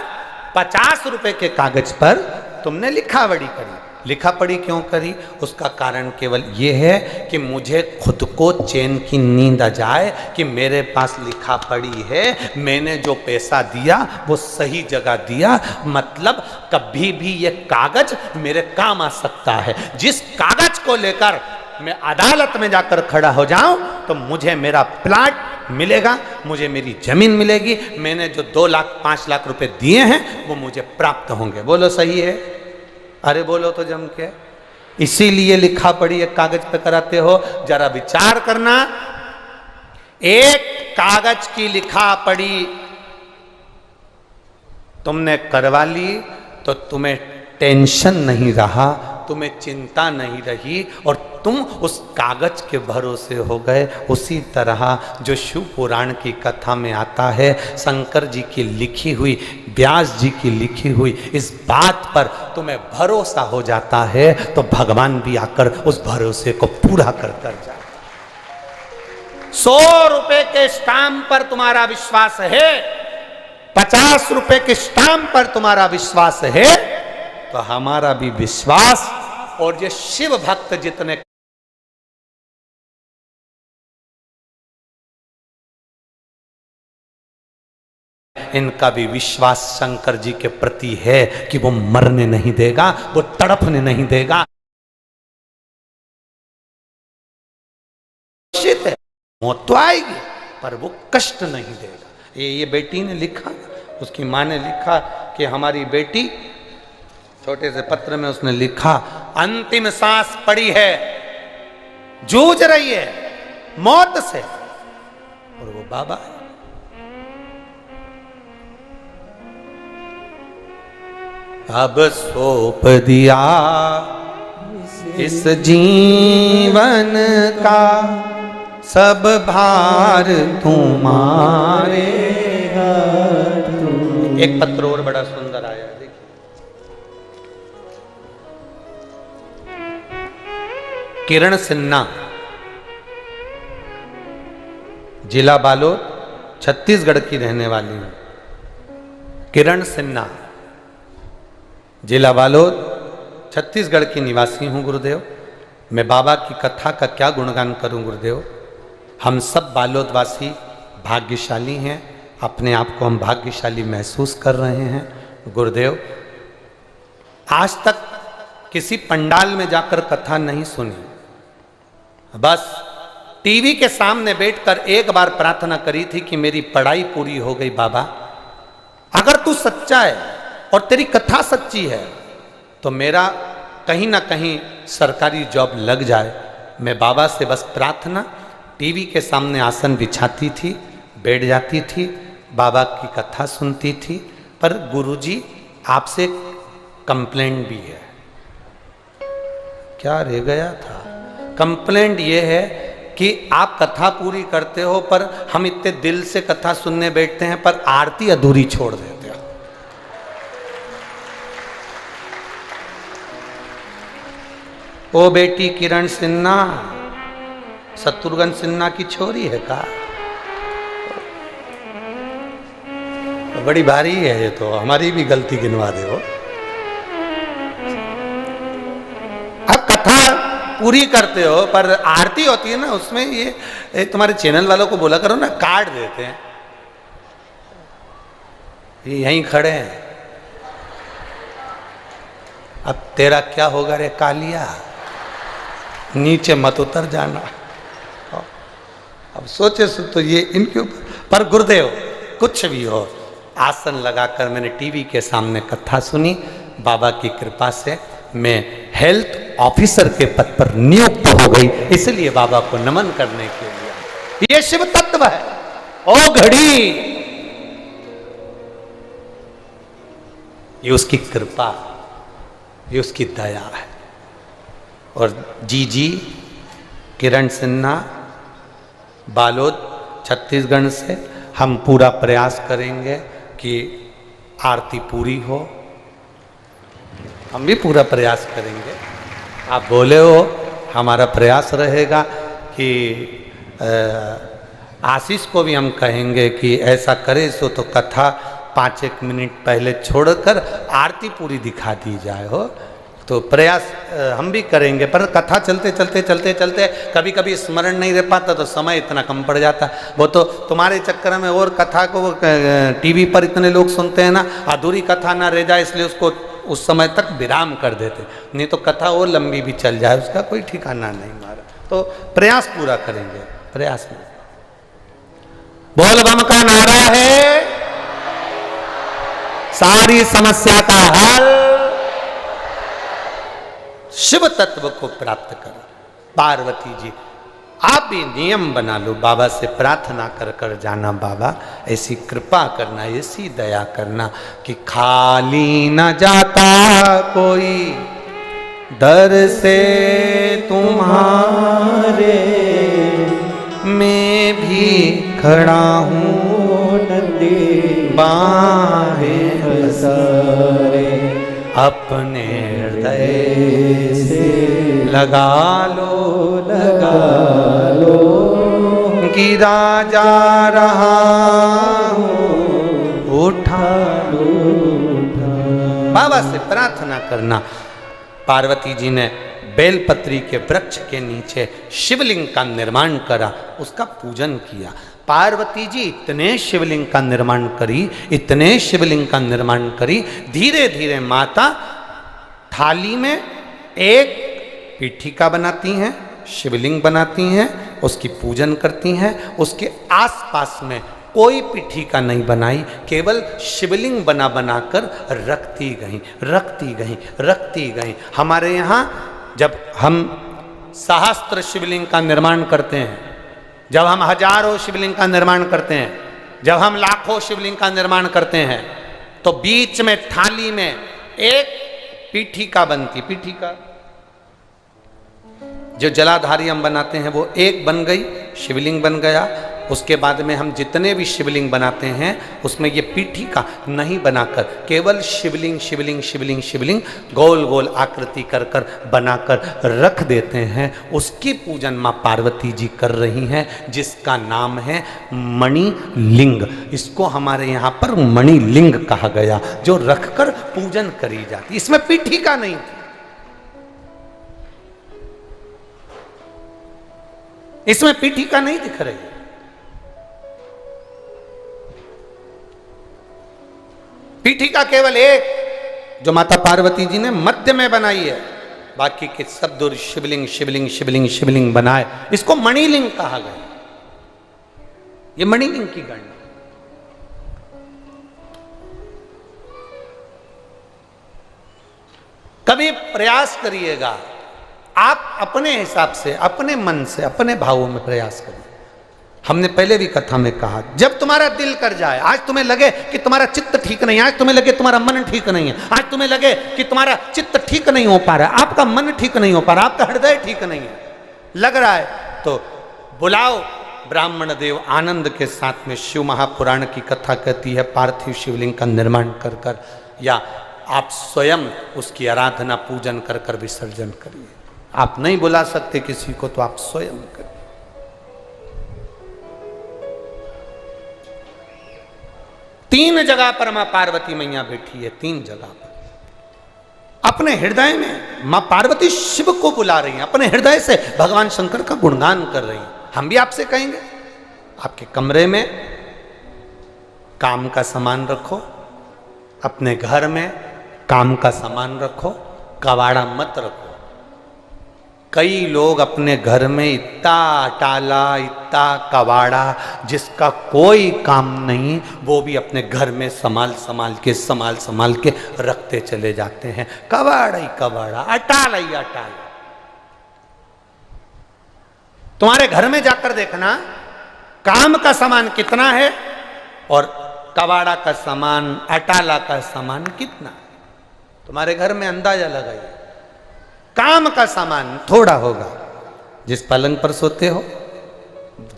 50 रुपए के कागज पर तुमने लिखा पढ़ी करी। लिखा पढ़ी क्यों करी? उसका कारण केवल ये है कि मुझे खुद को चैन की नींद आ जाए कि मेरे पास लिखा पढ़ी है, मैंने जो पैसा दिया वो सही जगह दिया, मतलब कभी भी ये कागज मेरे काम आ सकता है। जिस कागज को लेकर मैं अदालत में जाकर खड़ा हो जाऊं तो मुझे मेरा प्लाट मिलेगा, मुझे मेरी जमीन मिलेगी, मैंने जो 2 लाख 5 लाख रुपए दिए हैं वो मुझे प्राप्त होंगे। बोलो सही है? अरे बोलो तो जम के। इसीलिए लिखा पढ़ी एक कागज पे कराते हो। जरा विचार करना, एक कागज की लिखा पढ़ी तुमने करवा ली तो तुम्हें टेंशन नहीं रहा, तुम्हें चिंता नहीं रही और तुम उस कागज के भरोसे हो गए। उसी तरह जो शिव पुराण की कथा में आता है, शंकर जी की लिखी हुई, व्यास जी की लिखी हुई इस बात पर तुम्हें भरोसा हो जाता है तो भगवान भी आकर उस भरोसे को पूरा कर जाता है। 100 रुपए के स्टाम्प पर तुम्हारा विश्वास है, 50 रुपए के स्टाम्प पर तुम्हारा विश्वास है, तो हमारा भी विश्वास और ये शिव भक्त जितने इनका भी विश्वास शंकर जी के प्रति है कि वो मरने नहीं देगा, वो तड़पने नहीं देगा। मौत तो आएगी पर वो कष्ट नहीं देगा। ये बेटी ने लिखा, उसकी माँ ने लिखा कि हमारी बेटी, छोटे से पत्र में उसने लिखा, अंतिम सांस पड़ी है, जूझ रही है मौत से, और वो बाबा है। अब सौंप दिया इस जीवन का सब भार तुम्हारे। एक पत्र और बड़ा सुंदर आया, देखिए। किरण सिन्हा, जिला बालोद, छत्तीसगढ़ की रहने वाली हूं। किरण सिन्हा, जिला बालोद, छत्तीसगढ़ की निवासी हूं गुरुदेव। मैं बाबा की कथा का क्या गुणगान करूं गुरुदेव। हम सब बालोदवासी भाग्यशाली हैं, अपने आप को हम भाग्यशाली महसूस कर रहे हैं गुरुदेव। आज तक किसी पंडाल में जाकर कथा नहीं सुनी, बस टीवी के सामने बैठकर एक बार प्रार्थना करी थी कि मेरी पढ़ाई पूरी हो गई बाबा, अगर तू सच्चा है और तेरी कथा सच्ची है तो मेरा कहीं ना कहीं सरकारी जॉब लग जाए। मैं बाबा से बस प्रार्थना, टीवी के सामने आसन बिछाती थी, बैठ जाती थी, बाबा की कथा सुनती थी। पर गुरुजी आपसे कंप्लेंट भी है। क्या रह गया था? कंप्लेंट ये है कि आप कथा पूरी करते हो पर हम इतने दिल से कथा सुनने बैठते हैं पर आरती अधूरी छोड़ देते हो। ओ बेटी किरण सिन्हा, शत्रुघ्न सिन्हा की छोरी है का? तो बड़ी भारी है ये, तो हमारी भी गलती गिनवा दे। अब कथा पूरी करते हो पर आरती होती है ना, उसमें ये तुम्हारे चैनल वालों को बोला करो ना, कार्ड देते हैं। ये यहीं खड़े हैं। अब तेरा क्या होगा रे कालिया, नीचे मत उतर जाना। अब सोचे तो ये इनके ऊपर, पर गुरुदेव कुछ भी हो, आसन लगाकर मैंने टीवी के सामने कथा सुनी। बाबा की कृपा से मैं हेल्थ ऑफिसर के पद पर नियुक्त हो गई, इसलिए बाबा को नमन करने के लिए। ये शिव तत्व है। ओ घड़ी, ये उसकी कृपा, ये उसकी दया है। और जी किरण सिन्हा, बालोद, छत्तीसगढ़ से हम पूरा प्रयास करेंगे कि आरती पूरी हो। हम भी पूरा प्रयास करेंगे। आप बोले हो, हमारा प्रयास रहेगा कि आशीष को भी हम कहेंगे कि ऐसा करे सो तो कथा 5-1 मिनट पहले छोड़कर आरती पूरी दिखा दी जाए हो। तो प्रयास हम भी करेंगे, पर कथा चलते चलते चलते चलते कभी कभी स्मरण नहीं रह पाता तो समय इतना कम पड़ जाता। वो तो तुम्हारे चक्कर में और कथा को टीवी पर इतने लोग सुनते हैं ना, अधूरी कथा ना रह जाए इसलिए उसको उस समय तक विराम कर देते, नहीं तो कथा और लंबी भी चल जाए, उसका कोई ठिकाना नहीं हमारा। तो प्रयास पूरा करेंगे, प्रयास में। बोल बम का नारा है, सारी समस्या का हल शिव तत्व को प्राप्त करो। पार्वती जी आप भी नियम बना लो, बाबा से प्रार्थना कर कर जाना, बाबा ऐसी कृपा करना, ऐसी दया करना कि खाली न जाता कोई दर से तुम्हारे, मैं भी खड़ा हूँ नंदी बाहें पसारे, अपने हृदय से लगा लो गिरा जा रहा हूँ उठा लो। बाबा से प्रार्थना करना। पार्वती जी ने बेलपत्री के वृक्ष के नीचे शिवलिंग का निर्माण करा, उसका पूजन किया। पार्वती जी इतने शिवलिंग का निर्माण करी, इतने शिवलिंग का निर्माण करी, धीरे धीरे माता थाली में एक पीठिका बनाती हैं, शिवलिंग बनाती हैं, उसकी पूजन करती हैं। उसके आसपास में कोई पीठिका नहीं बनाई, केवल शिवलिंग बना बनाकर रखती गई, रखती गई, रखती गई। हमारे यहाँ जब हम सहस्त्र शिवलिंग का निर्माण करते हैं, जब हम हजारों शिवलिंग का निर्माण करते हैं, जब हम लाखों शिवलिंग का निर्माण करते हैं, तो बीच में थाली में एक पीठिका बनती। पीठिका जो जलाधारी हम बनाते हैं वो एक बन गई, शिवलिंग बन गया। उसके बाद में हम जितने भी शिवलिंग बनाते हैं उसमें ये पीठिका नहीं बनाकर केवल शिवलिंग शिवलिंग शिवलिंग शिवलिंग गोल गोल आकृति कर कर बनाकर रख देते हैं। उसकी पूजन माँ पार्वती जी कर रही हैं, जिसका नाम है मणिलिंग। इसको हमारे यहाँ पर मणिलिंग कहा गया, जो रखकर पूजन करी जाती। इसमें पीठिका नहीं थी, इसमें पीठिका नहीं दिख रही। पीठिका केवल एक जो माता पार्वती जी ने मध्य में बनाई है, बाकी के सब दूर शिवलिंग शिवलिंग शिवलिंग शिवलिंग बनाए। इसको मणिलिंग कहा गया। ये मणिलिंग की गणना। कभी प्रयास करिएगा, आप अपने हिसाब से, अपने मन से, अपने भावों में प्रयास करिए। हमने पहले भी कथा में कहा, जब तुम्हारा दिल कर जाए, आज तुम्हें लगे कि तुम्हारा चित्त ठीक नहीं है, आज तुम्हें लगे तुम्हारा मन ठीक नहीं है, आज तुम्हें लगे कि तुम्हारा चित्त ठीक नहीं हो पा रहा है, आपका मन ठीक नहीं हो पा रहा, आपका हृदय ठीक नहीं है, लग रहा है, तो बुलाओ ब्राह्मण देव आनंद के साथ में। शिव महापुराण की कथा कहती है पार्थिव शिवलिंग का निर्माण कर कर, या आप स्वयं उसकी आराधना पूजन कर कर विसर्जन करिए। आप नहीं बुला सकते किसी को तो आप स्वयं करिए। तीन जगह पर मां पार्वती मैया बैठी है, तीन जगह पर। अपने हृदय में मां पार्वती शिव को बुला रही हैं, अपने हृदय से भगवान शंकर का गुणगान कर रही हैं। हम भी आपसे कहेंगे, आपके कमरे में काम का सामान रखो, अपने घर में काम का सामान रखो, कबाड़ा मत रखो। कई लोग अपने घर में इतना अटाला, इतना कबाड़ा, जिसका कोई काम नहीं, वो भी अपने घर में संभाल संभाल के रखते चले जाते हैं। कबाड़ा ही कबाड़ा, अटाला ही अटाला। तुम्हारे घर में जाकर देखना काम का सामान कितना है और कबाड़ा का सामान, अटाला का सामान कितना। तुम्हारे घर में अंदाजा लगाइए। काम का सामान थोड़ा होगा, जिस पलंग पर सोते हो,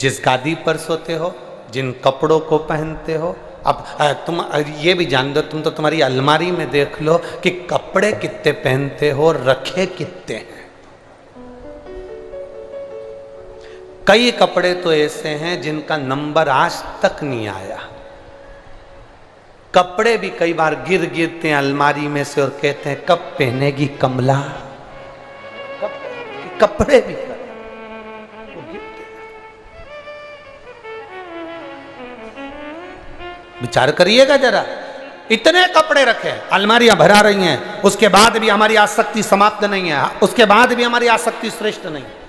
जिस गादी पर सोते हो, जिन कपड़ों को पहनते हो। अब तुम ये भी जान दो, तुम तो तुम्हारी अलमारी में देख लो कि कपड़े कितने पहनते हो, रखे कितने हैं। कई कपड़े तो ऐसे हैं जिनका नंबर आज तक नहीं आया। कपड़े भी कई बार गिरते हैं अलमारी में से और कहते हैं कब पहनेगी कमला। कपड़े भी वो गिरते। विचार करिएगा जरा, इतने कपड़े रखे, अलमारियां भरा रही हैं, उसके बाद भी हमारी आसक्ति समाप्त नहीं है, उसके बाद भी हमारी आसक्ति श्रेष्ठ नहीं है।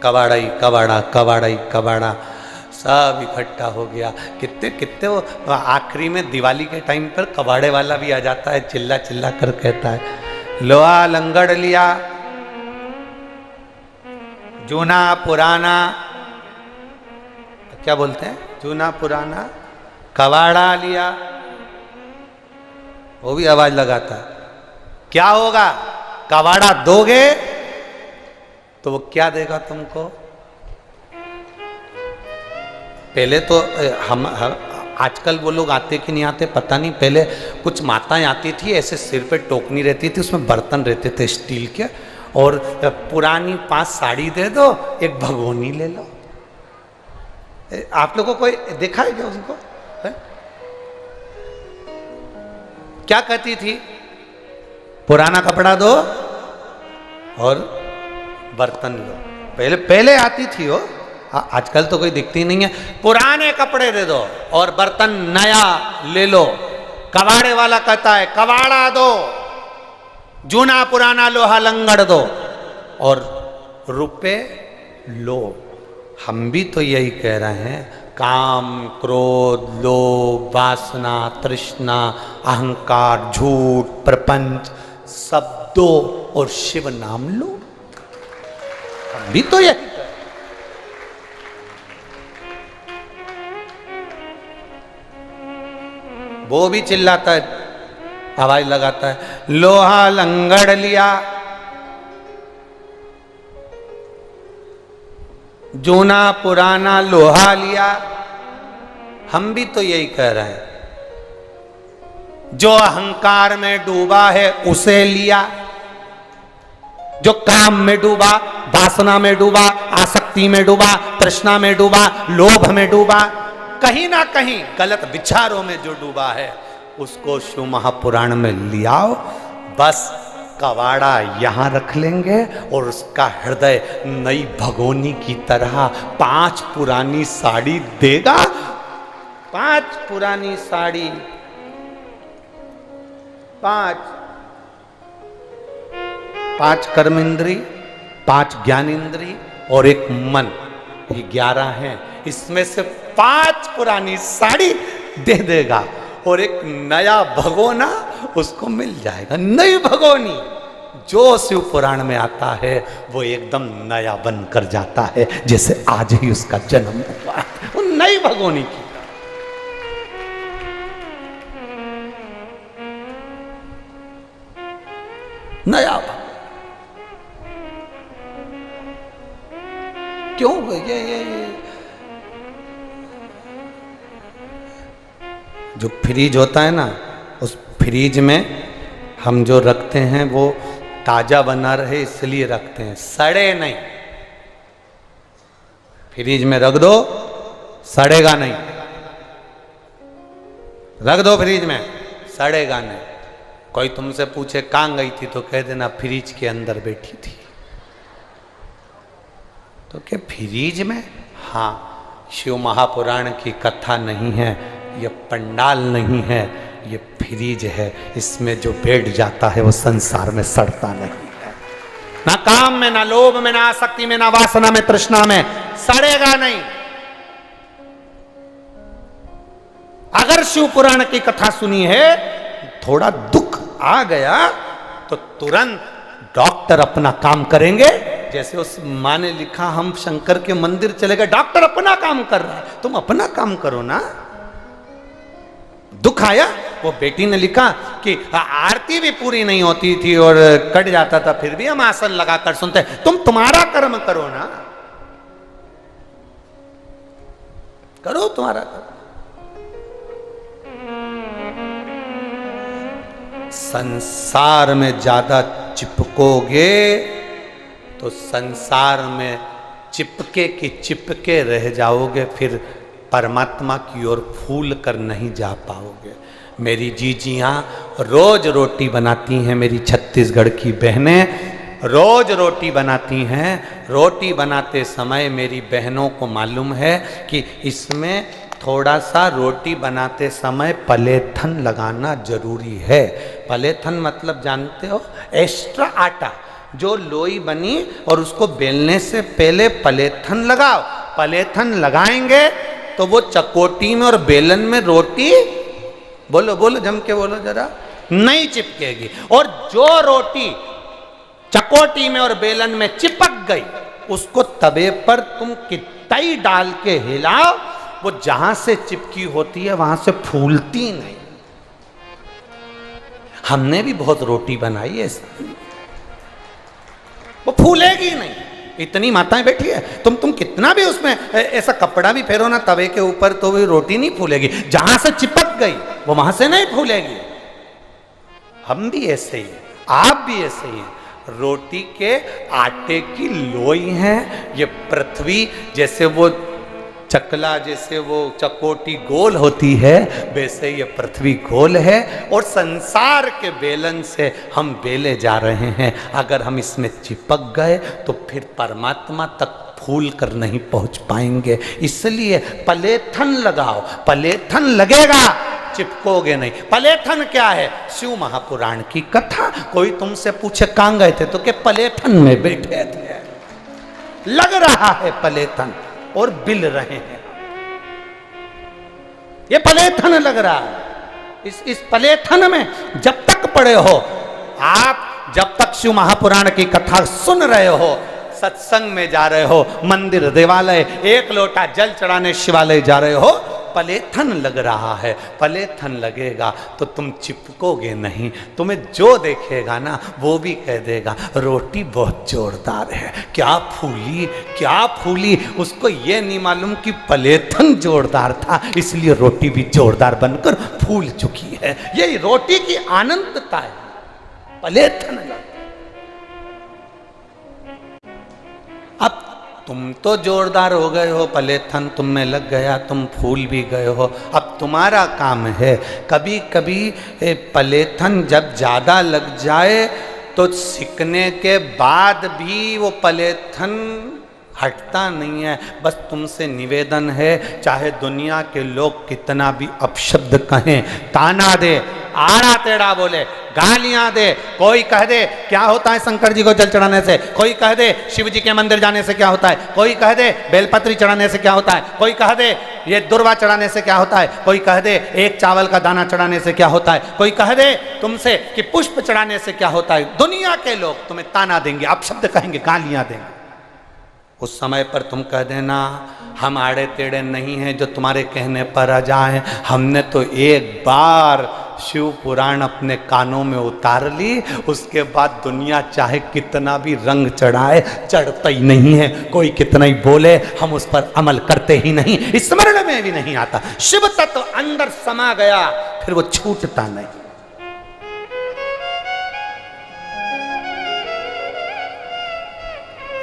कबाड़ा ही कबाड़ा, कबाड़ा ही कबाड़ा। सब इकट्ठा हो गया। कितने कितने वो आखिरी में दिवाली के टाइम पर कबाड़े वाला भी आ जाता है, चिल्ला चिल्ला कर कहता है लोहा लंगड़ लिया, जूना पुराना, क्या बोलते हैं, जूना पुराना कबाड़ा लिया, वो भी आवाज लगाता है। क्या होगा, कबाड़ा दोगे तो वो क्या देगा तुमको? पहले तो हम आजकल वो लोग आते कि नहीं आते पता नहीं, पहले कुछ माताएं आती थी, ऐसे सिर पे टोकनी रहती थी, उसमें बर्तन रहते थे स्टील के, और पुरानी 5 साड़ी दे दो, एक भगोनी ले लो। आप लोगों को कोई देखा है क्या उनको? क्या कहती थी? पुराना कपड़ा दो और बर्तन लो। पहले पहले आती थी वो, आजकल तो कोई दिखती नहीं है। पुराने कपड़े दे दो और बर्तन नया ले लो। कबाड़े वाला कहता है कबाड़ा दो, जूना पुराना लोहा लंगड़ दो और रुपए लो। हम भी तो यही कह रहे हैं, काम क्रोध लोभ वासना तृष्णा अहंकार झूठ प्रपंच सब दो और शिव नाम लो। हम भी तो यही, वो भी चिल्लाता है, आवाज लगाता है लोहा लंगड़ लिया, जूना पुराना लोहा लिया। हम भी तो यही कह रहे हैं, जो अहंकार में डूबा है उसे लिया, जो काम में डूबा, वासना में डूबा, आसक्ति में डूबा, तृष्णा में डूबा, लोभ में डूबा, कहीं ना कहीं गलत विचारों में जो डूबा है, उसको शिव महापुराण में लियाओ। बस कबाड़ा यहां रख लेंगे और उसका हृदय नई भगोनी की तरह 5 पुरानी साड़ी देगा। 5 पुरानी साड़ी, 5 कर्म इंद्री, 5 ज्ञान इंद्री और एक मन, ये 11 हैं। इसमें से 5 पुरानी साड़ी दे देगा और एक नया भगोना उसको मिल जाएगा। नई भगोनी जो शिव पुराण में आता है वो एकदम नया बनकर जाता है, जैसे आज ही उसका जन्म हुआ है। वो नई भगोनी की नया क्यों ये जो फ्रीज होता है ना, उस फ्रीज में हम जो रखते हैं वो ताजा बना रहे इसलिए रखते हैं, सड़े नहीं। फ्रीज में रख दो सड़ेगा नहीं, रख दो फ्रीज में सड़ेगा नहीं। कोई तुमसे पूछे कहां गई थी तो कह देना फ्रीज के अंदर बैठी थी। तो क्या फ्रीज में? हाँ, शिव महापुराण की कथा नहीं है, ये पंडाल नहीं है, ये फ्रीज है। इसमें जो बैठ जाता है वो संसार में सड़ता नहीं है, ना काम में, ना लोभ में, ना आसक्ति में, ना वासना में, तृष्णा में, सड़ेगा नहीं। अगर शिव पुराण की कथा सुनी है, थोड़ा दुख आ गया तो तुरंत डॉक्टर अपना काम करेंगे। जैसे उस माँ ने लिखा, हम शंकर के मंदिर चले गए, डॉक्टर अपना काम कर रहा है, तुम अपना काम करो ना। दुख आया, वो बेटी ने लिखा कि आरती भी पूरी नहीं होती थी और कट जाता था, फिर भी हम आसन लगाकर सुनते, तुम तुम्हारा कर्म करो ना, करो तुम्हारा कर्म। संसार में ज्यादा चिपकोगे तो संसार में चिपके की चिपके रह जाओगे, फिर परमात्मा की ओर फूल कर नहीं जा पाओगे। मेरी जीजियाँ रोज रोटी बनाती हैं, मेरी छत्तीसगढ़ की बहनें रोज रोटी बनाती हैं। रोटी बनाते समय मेरी बहनों को मालूम है कि इसमें थोड़ा सा रोटी बनाते समय पलेथन लगाना जरूरी है। पलेथन मतलब जानते हो, एक्स्ट्रा आटा, जो लोई बनी और उसको बेलने से पहले पलेथन लगाओ। पलेथन लगाएंगे तो वो चकोटी में और बेलन में रोटी, बोलो बोलो जम के बोलो जरा, नहीं चिपकेगी। और जो रोटी चकोटी में और बेलन में चिपक गई, उसको तवे पर तुम कितना ही डाल के हिलाओ, वो जहां से चिपकी होती है वहां से फूलती नहीं। हमने भी बहुत रोटी बनाई है, वो फूलेगी नहीं। इतनी माताएं बैठी है, तुम कितना भी उसमें ऐसा कपड़ा भी फेरो ना तवे के ऊपर, तो भी रोटी नहीं फूलेगी। जहां से चिपक गई वो वहां से नहीं फूलेगी। हम भी ऐसे ही हैं, आप भी ऐसे ही हैं। रोटी के आटे की लोई है ये पृथ्वी, जैसे वो चकला, जैसे वो चकोटी गोल होती है, वैसे ये पृथ्वी गोल है। और संसार के बेलन से हम बेले जा रहे हैं। अगर हम इसमें चिपक गए तो फिर परमात्मा तक फूल कर नहीं पहुंच पाएंगे। इसलिए पलेथन लगाओ, पलेथन लगेगा, चिपकोगे नहीं। पलेथन क्या है? शिव महापुराण की कथा। कोई तुमसे पूछे कहां गए थे, तो के पलेथन में बैठे थे। लग रहा है पलेथन और बिल रहे हैं, ये पलेथन लग रहा है। इस पलेथन में जब तक पड़े हो आप, जब तक शिव महापुराण की कथा सुन रहे हो, सत्संग में जा रहे हो, मंदिर देवालय एक लोटा जल चढ़ाने शिवालय जा रहे हो, पलेथन लग रहा है। पलेथन लगेगा तो तुम चिपकोगे नहीं। तुम्हें जो देखेगा ना वो भी कह देगा रोटी बहुत जोरदार है, क्या फूली क्या फूली। उसको ये नहीं मालूम कि पलेथन जोरदार था, इसलिए रोटी भी जोरदार बनकर फूल चुकी है। यही रोटी की आनंदता है, पलेथन। अब तुम तो जोरदार हो गए हो, पलेथन तुम में लग गया, तुम फूल भी गए हो। अब तुम्हारा काम है, कभी कभी पलेथन जब ज़्यादा लग जाए तो सिकने के बाद भी वो पलेथन हटता नहीं है। बस तुमसे निवेदन है, चाहे दुनिया के लोग कितना भी अपशब्द कहें, ताना दे, आड़ा टेढ़ा बोले, गालियां दे, कोई कह दे क्या होता है शंकर जी को जल चढ़ाने से, कोई कह दे शिव जी के मंदिर जाने से क्या होता है, कोई कह दे बेलपत्री चढ़ाने से क्या होता है, कोई कह दे ये दुर्वा चढ़ाने से क्या होता है, कोई कह दे एक चावल का दाना चढ़ाने से क्या होता है, कोई कह दे तुमसे कि पुष्प चढ़ाने से क्या होता है। दुनिया के लोग तुम्हें ताना देंगे, अपशब्द कहेंगे, गालियां देंगे। उस समय पर तुम कह देना हम आड़े टेढ़े नहीं हैं जो तुम्हारे कहने पर आ जाएं। हमने तो एक बार शिव पुराण अपने कानों में उतार ली, उसके बाद दुनिया चाहे कितना भी रंग चढ़ाए चढ़ता ही नहीं है। कोई कितना ही बोले हम उस पर अमल करते ही नहीं, स्मरण में भी नहीं आता। शिव तत्व अंदर समा गया, फिर वो छूटता नहीं।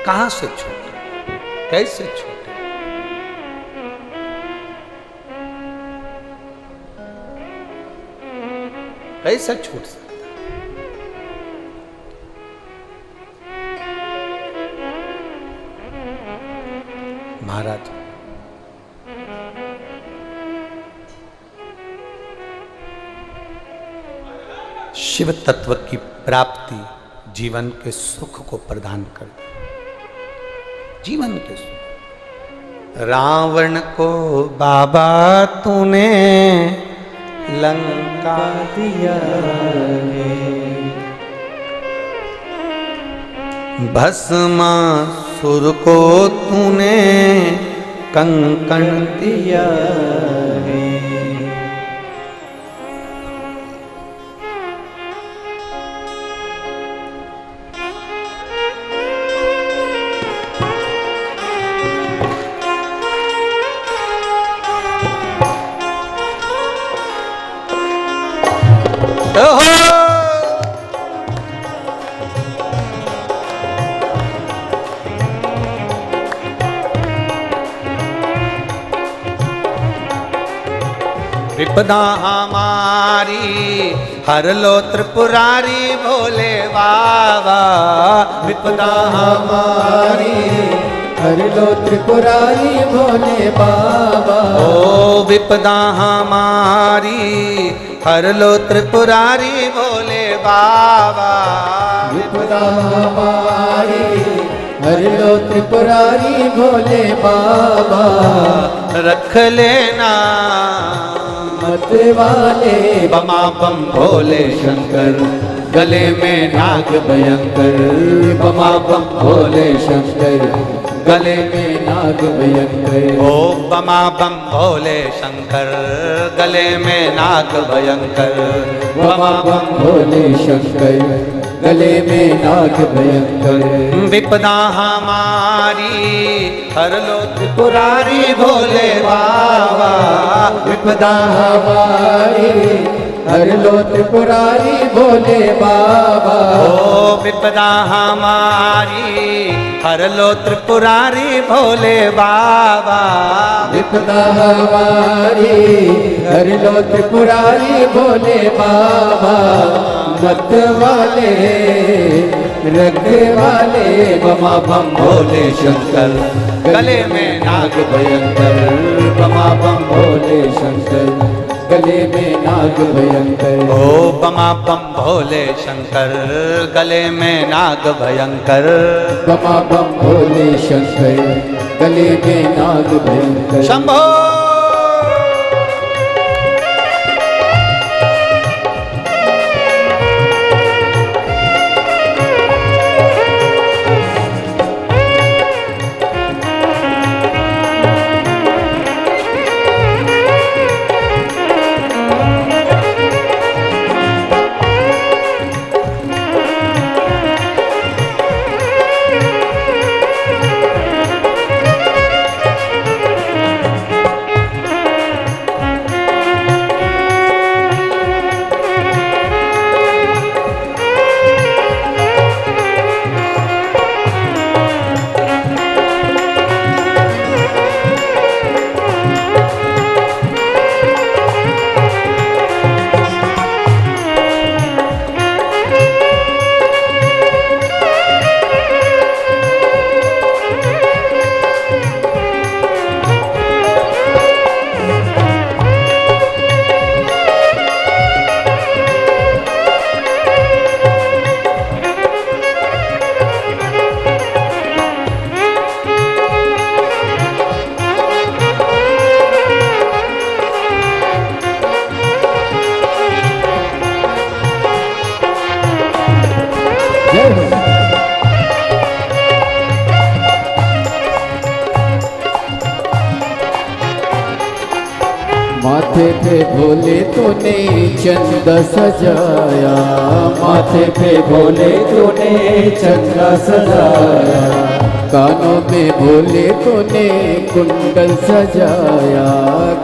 कहां से छूटे, कैसे छूटे? कैसे छूट सकता? महाराज शिव तत्व की प्राप्ति जीवन के सुख को प्रदान कर, जीवन के सुख। रावण को बाबा तूने लंका दिया है, भस्मासुर को तूने कंकण दिया है। विपदा हमारी हर लो त्रिपुरारी भोले बाबा, विपदा हमारी हर लो त्रिपुरारी भोले बाबा। ओ विपदा हमारी हर लो त्रिपुरारी भोले बाबा, विपदा हमारी हर लो त्रिपुरारी भोले बाबा, रख लेना मत वाले बमा बम भोले शंकर, गले में नाग भयंकर, बमा बम भोले शंकर, गले में नाग भयंकर। ओ बमा बम भोले शंकर, गले में नाग भयंकर, बमा बम भोले शंकर, गले में नाग भयंकर। विपदा हमारी हर लो त्रिपुरारी भोले बाबा, विपदा हमारी हर लो त्रिपुरारी भोले बाबा, ओ विपदा हमारी हर लो त्रिपुरारी भोले बाबा, विपदा हमारी हर लो त्रिपुरारी भोले बाबा, मत वाले रख वाले बमा बम भोले शंकर, गले में नाग भयंकर, बमा बम भोले शंकर, गले में नाग भयंकर। ओ बमा बम भोले शंकर, गले में नाग भयंकर, बमा बम भोले शंकर, गले में नाग भयंकर। शंभो माथे पे भोले तूने चंदा सजाया, माथे पे भोले तूने चंदा सजाया, कानों में भोले तूने कुंडल सजाया,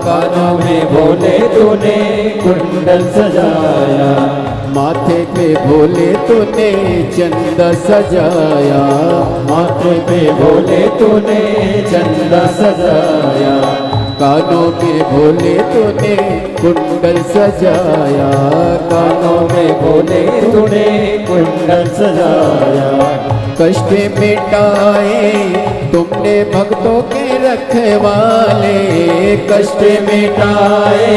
कानों में भोले तूने कुंडल सजाया, माथे पे भोले तूने चंदा सजाया, माथे पे भोले तूने चंदा सजाया, कानों में भोले तूने कुंडल सजाया, कानों में भोले तूने कुंडल सजाया। कष्ट मिटाए तुमने भक्तों के रखवाले, कष्ट मिटाए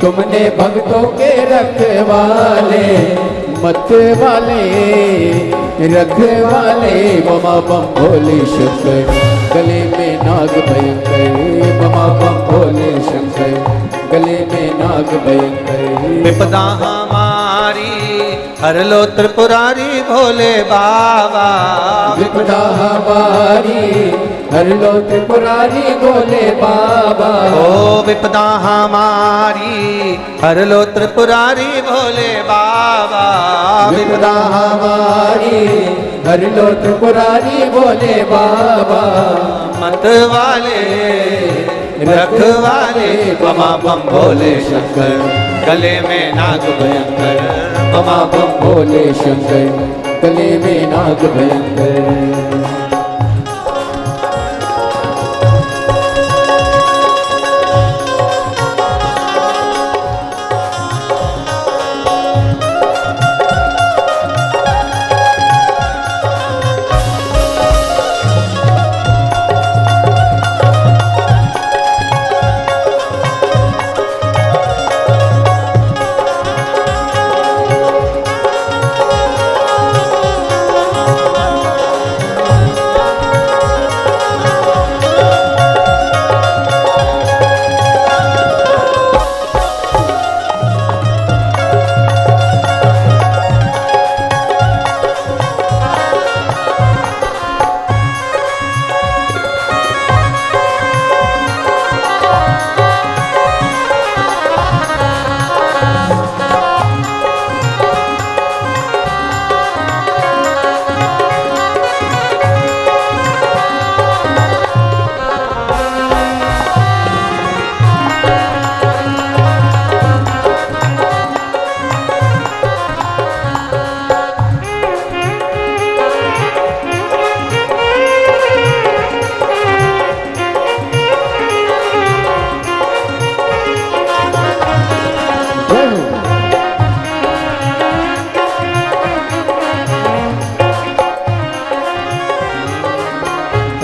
तुमने भक्तों के रखवाले, मत वाले रखवाले। बमा बम भोले शंकर, गले में नाग भयंकर, बमा बम भोले शंकर, गले में नाग भयंकर। विपदा हमारी हर लो त्रिपुरारी भोले बाबा, विपदा हमारी हर लो त्रिपुरारी भोले बाबा, ओ विपदा हमारी हर लो त्रिपुरारी भोले बाबा, विपदा हमारी हर लो त्रिपुरारी भोले बाबा, मत वाले रखवाले। बमा बम भोले शंकर, गले में नाग भयंकर, बमा बम भोले शंकर, गले में नाग भयंकर।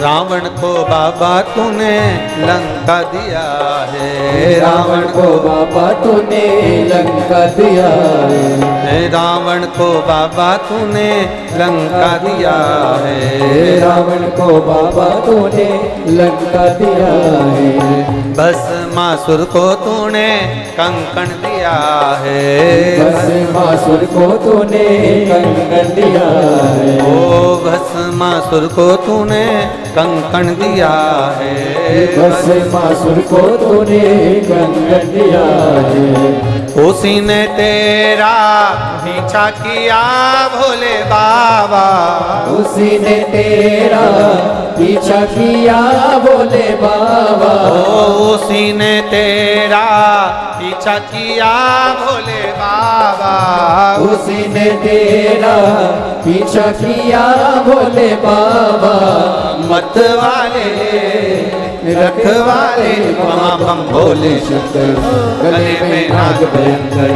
रावण को बाबा तूने लंका दिया है, रावण को बाबा तूने लंका दिया है, रावण को बाबा तूने लंका दिया है, रावण को बाबा तूने लंका दिया है, भस्मासुर को तूने कंकण दिया है, भस्मासुर को तूने कंकण दिया है, ओ भस्मासुर को तूने कंकण दिया है, भस्मासुर को तूने कंकण दिया है, उसी ने तेरा पीछा किया भोले बाबा, उसी ने तेरा पीछा किया भोले बाबा, उसी ने तेरा पीछा किया भोले बाबा, उसी ने तेरा पीछा किया भोले बाबा, मत वाले रखवाले बमा बम भोले शंकर गले में नाग भयंकर,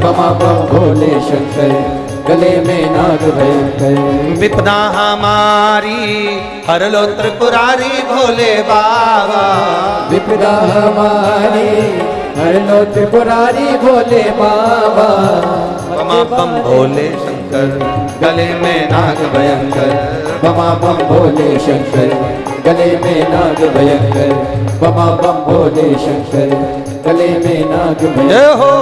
बमा बम भोले शंकर गले में नाग भयंकर, विपदा हमारी हर लो त्रिपुरारी भोले बाबा, विपदा हमारी हर लो त्रिपुरारी भोले बाबा, बमा बम भोले शंकर गले में नाग भयंकर, बमा बम भोले शंकर गले में नाग भयंकर, बमा बम भोले शंकर गले में नाग भयंकर। जय हो।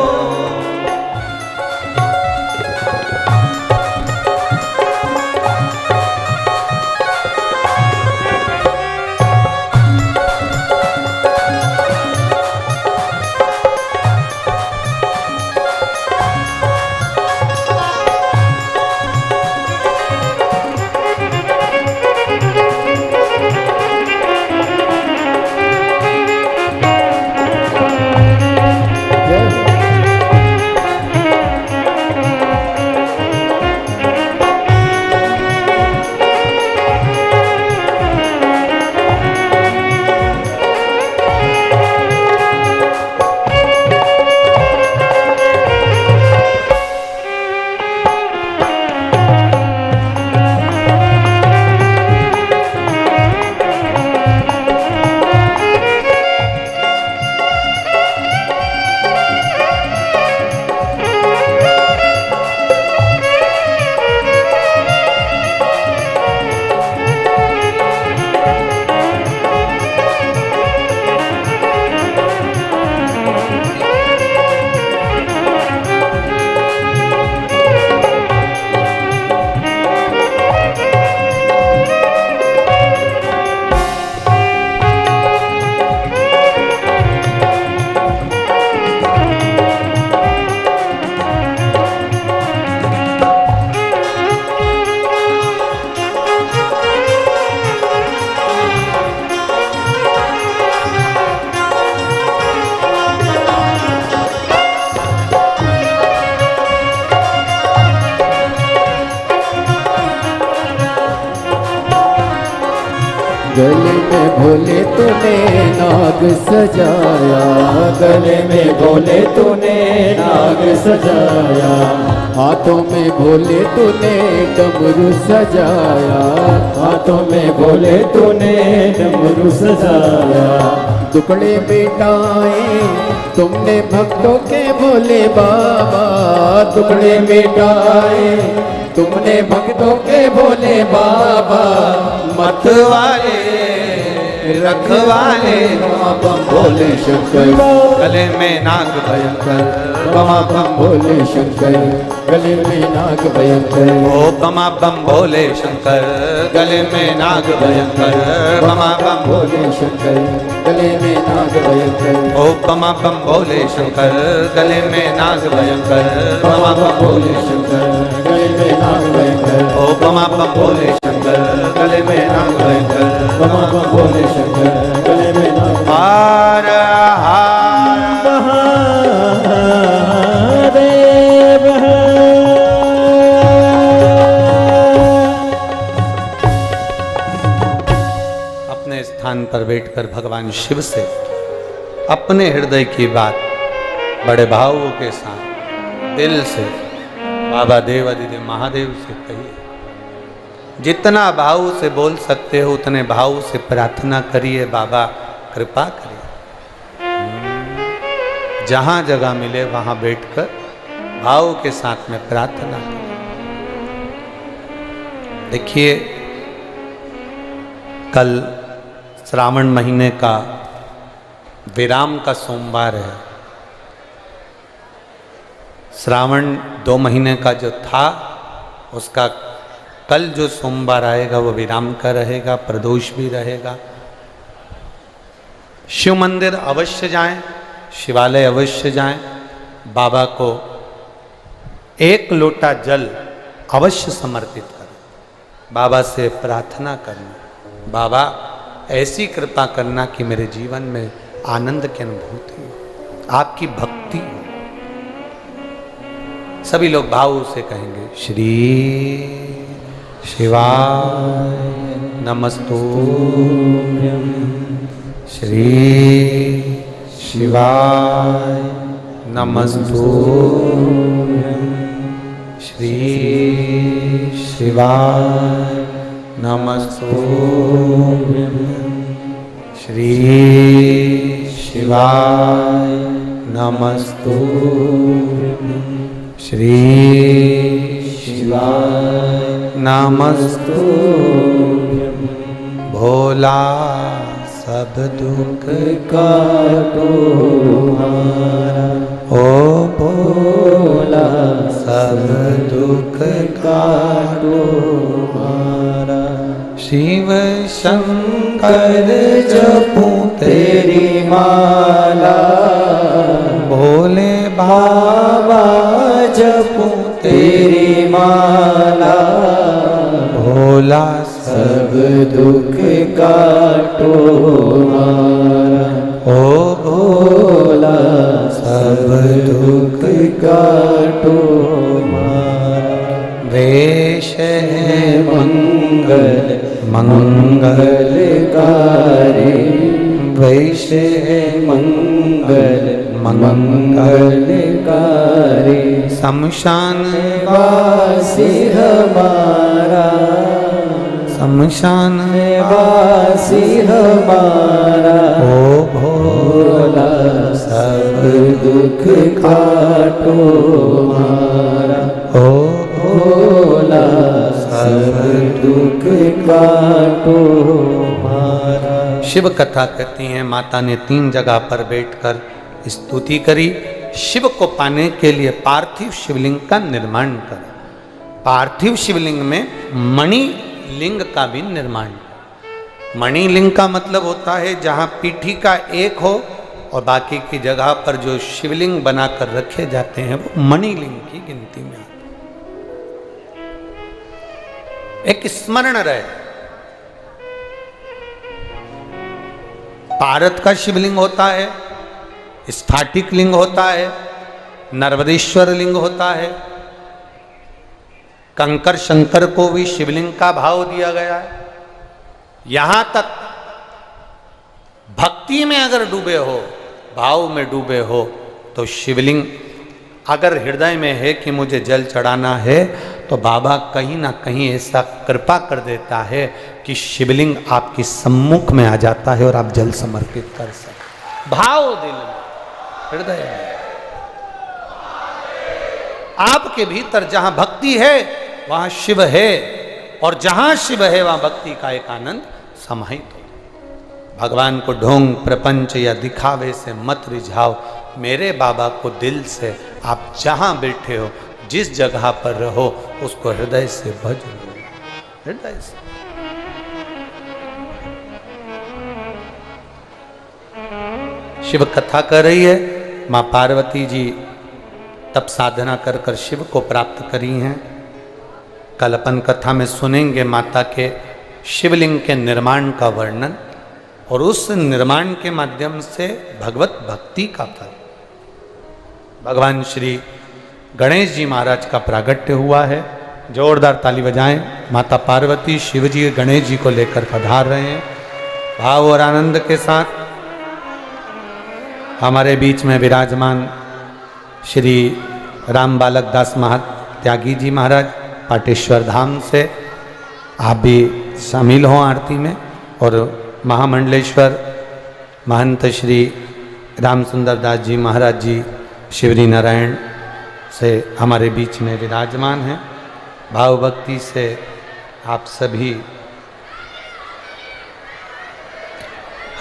गले में भोले तूने नाग सजाया, गले में भोले तूने नाग सजाया, हाथों में भोले तूने डमरू सजाया, हाथों में भोले तूने डमरू सजाया, टुकड़े मिटाए तुमने भक्तों के भोले बाबा, टुकड़े मिटाए तुमने भक्तों के भोले बाबा, मत वाले रखवाले बमा बम भोले शंकर गले में नाग भयंकर, बमा बम भोले शंकर गले में नाग भयंकर, ओ बमा बम भोले शंकर गले में नाग भयंकर, बमा बम भोले शंकर गले में नाग भयंकर, ओ बमा बम भोले शंकर गले में नाग भयंकर, बमा बम भोले शंकर गले में नाग भयंकर, ओ बमा बम भोले शंकर गले में नाग भयंकर, बमा बम भोले शंकर गले में नाग हार हार महादेव। अपने स्थान पर बैठकर भगवान शिव से अपने हृदय की बात बड़े भावों के साथ दिल से बाबा देवादिदेव महादेव से कहिए। जितना भाव से बोल सकते हो उतने भाव से प्रार्थना करिए, बाबा कृपा करिए। जहां जगह मिले वहां बैठकर भाव के साथ में प्रार्थना करें। देखिए, कल श्रावण महीने का विराम का सोमवार है। श्रावण 2 महीने का जो था उसका कल जो सोमवार आएगा वो विराम का रहेगा, प्रदोष भी रहेगा। शिव मंदिर अवश्य जाएं, शिवालय अवश्य जाएं, बाबा को 1 लोटा जल अवश्य समर्पित करें, बाबा से प्रार्थना करना, बाबा ऐसी कृपा करना कि मेरे जीवन में आनंद की अनुभूति हो, आपकी भक्ति हो। सभी लोग भाव से कहेंगे, श्री शिवाय नमस्तुभ्यं, श्री शिवाय नमस्तुभ्यं, श्री शिवाय नमस्तुभ्यं, श्री शिवाय नमस्तुभ्यं, श्री शिवाय नमस्तुभ्यं। भोला सब दुख काटो हमारा, ओ भोला सब दुख काटो हमारा। शिव शंकर जपूं तेरी माला, भोले बाबा जपूं तेरी माला। भोला सब दुख काटो हमारा, ओ भोला सब दुख काटो हमारा। वेश है मंगल मंगलकारी, वेश है मंगल मंगलकारी। शमशान वासी हमारा, शमशान वासी हमारा। ओ भोला सब दुख काटो हमारा, ओ भोला सब दुख काटो हमारा। शिव कथा कहती हैं, माता ने 3 जगह पर बैठकर स्तुति करी। शिव को पाने के लिए पार्थिव शिवलिंग का निर्माण करा। पार्थिव शिवलिंग में मणि लिंग का भी निर्माण। मणिलिंग का मतलब होता है जहां पीठी का एक हो और बाकी की जगह पर जो शिवलिंग बनाकर रखे जाते हैं वो मणिलिंग की गिनती में आते हैं। एक स्मरण रहे, पारत का शिवलिंग होता है, स्फाटिक लिंग होता है, नर्मदेश्वर लिंग होता है। कंकर शंकर को भी शिवलिंग का भाव दिया गया है। यहां तक भक्ति में अगर डूबे हो, भाव में डूबे हो, तो शिवलिंग अगर हृदय में है कि मुझे जल चढ़ाना है, तो बाबा कहीं ना कहीं ऐसा कृपा कर देता है कि शिवलिंग आपके सम्मुख में आ जाता है और आप जल समर्पित कर सकते। भाव दिल में, हृदय में, आपके भीतर जहां भक्ति है वहां शिव है, और जहां शिव है वहां भक्ति का एक आनंद समाहित हो। भगवान को ढोंग प्रपंच या दिखावे से मत रिझाओ, मेरे बाबा को दिल से आप जहां बैठे हो, जिस जगह पर रहो, उसको हृदय से भजो, हृदय से। शिव कथा कर रही है, मां पार्वती जी तप साधना कर कर शिव को प्राप्त करी हैं। कल अपन कथा में सुनेंगे माता के शिवलिंग के निर्माण का वर्णन और उस निर्माण के माध्यम से भगवत भक्ति का फल। भगवान श्री गणेश जी महाराज का प्रागट्य हुआ है। जोरदार ताली बजाएं। माता पार्वती शिव जी गणेश जी को लेकर पधार रहे हैं। भाव और आनंद के साथ हमारे बीच में विराजमान श्री राम बालक दास महात्यागी जी महाराज पाटेश्वर धाम से, आप भी शामिल हों आरती में। और महामंडलेश्वर महंत श्री रामसुंदर दास जी महाराज जी शिवरी नारायण से हमारे बीच में विराजमान हैं। भाव भक्ति से आप सभी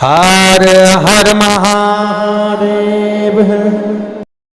हर हर महादेव।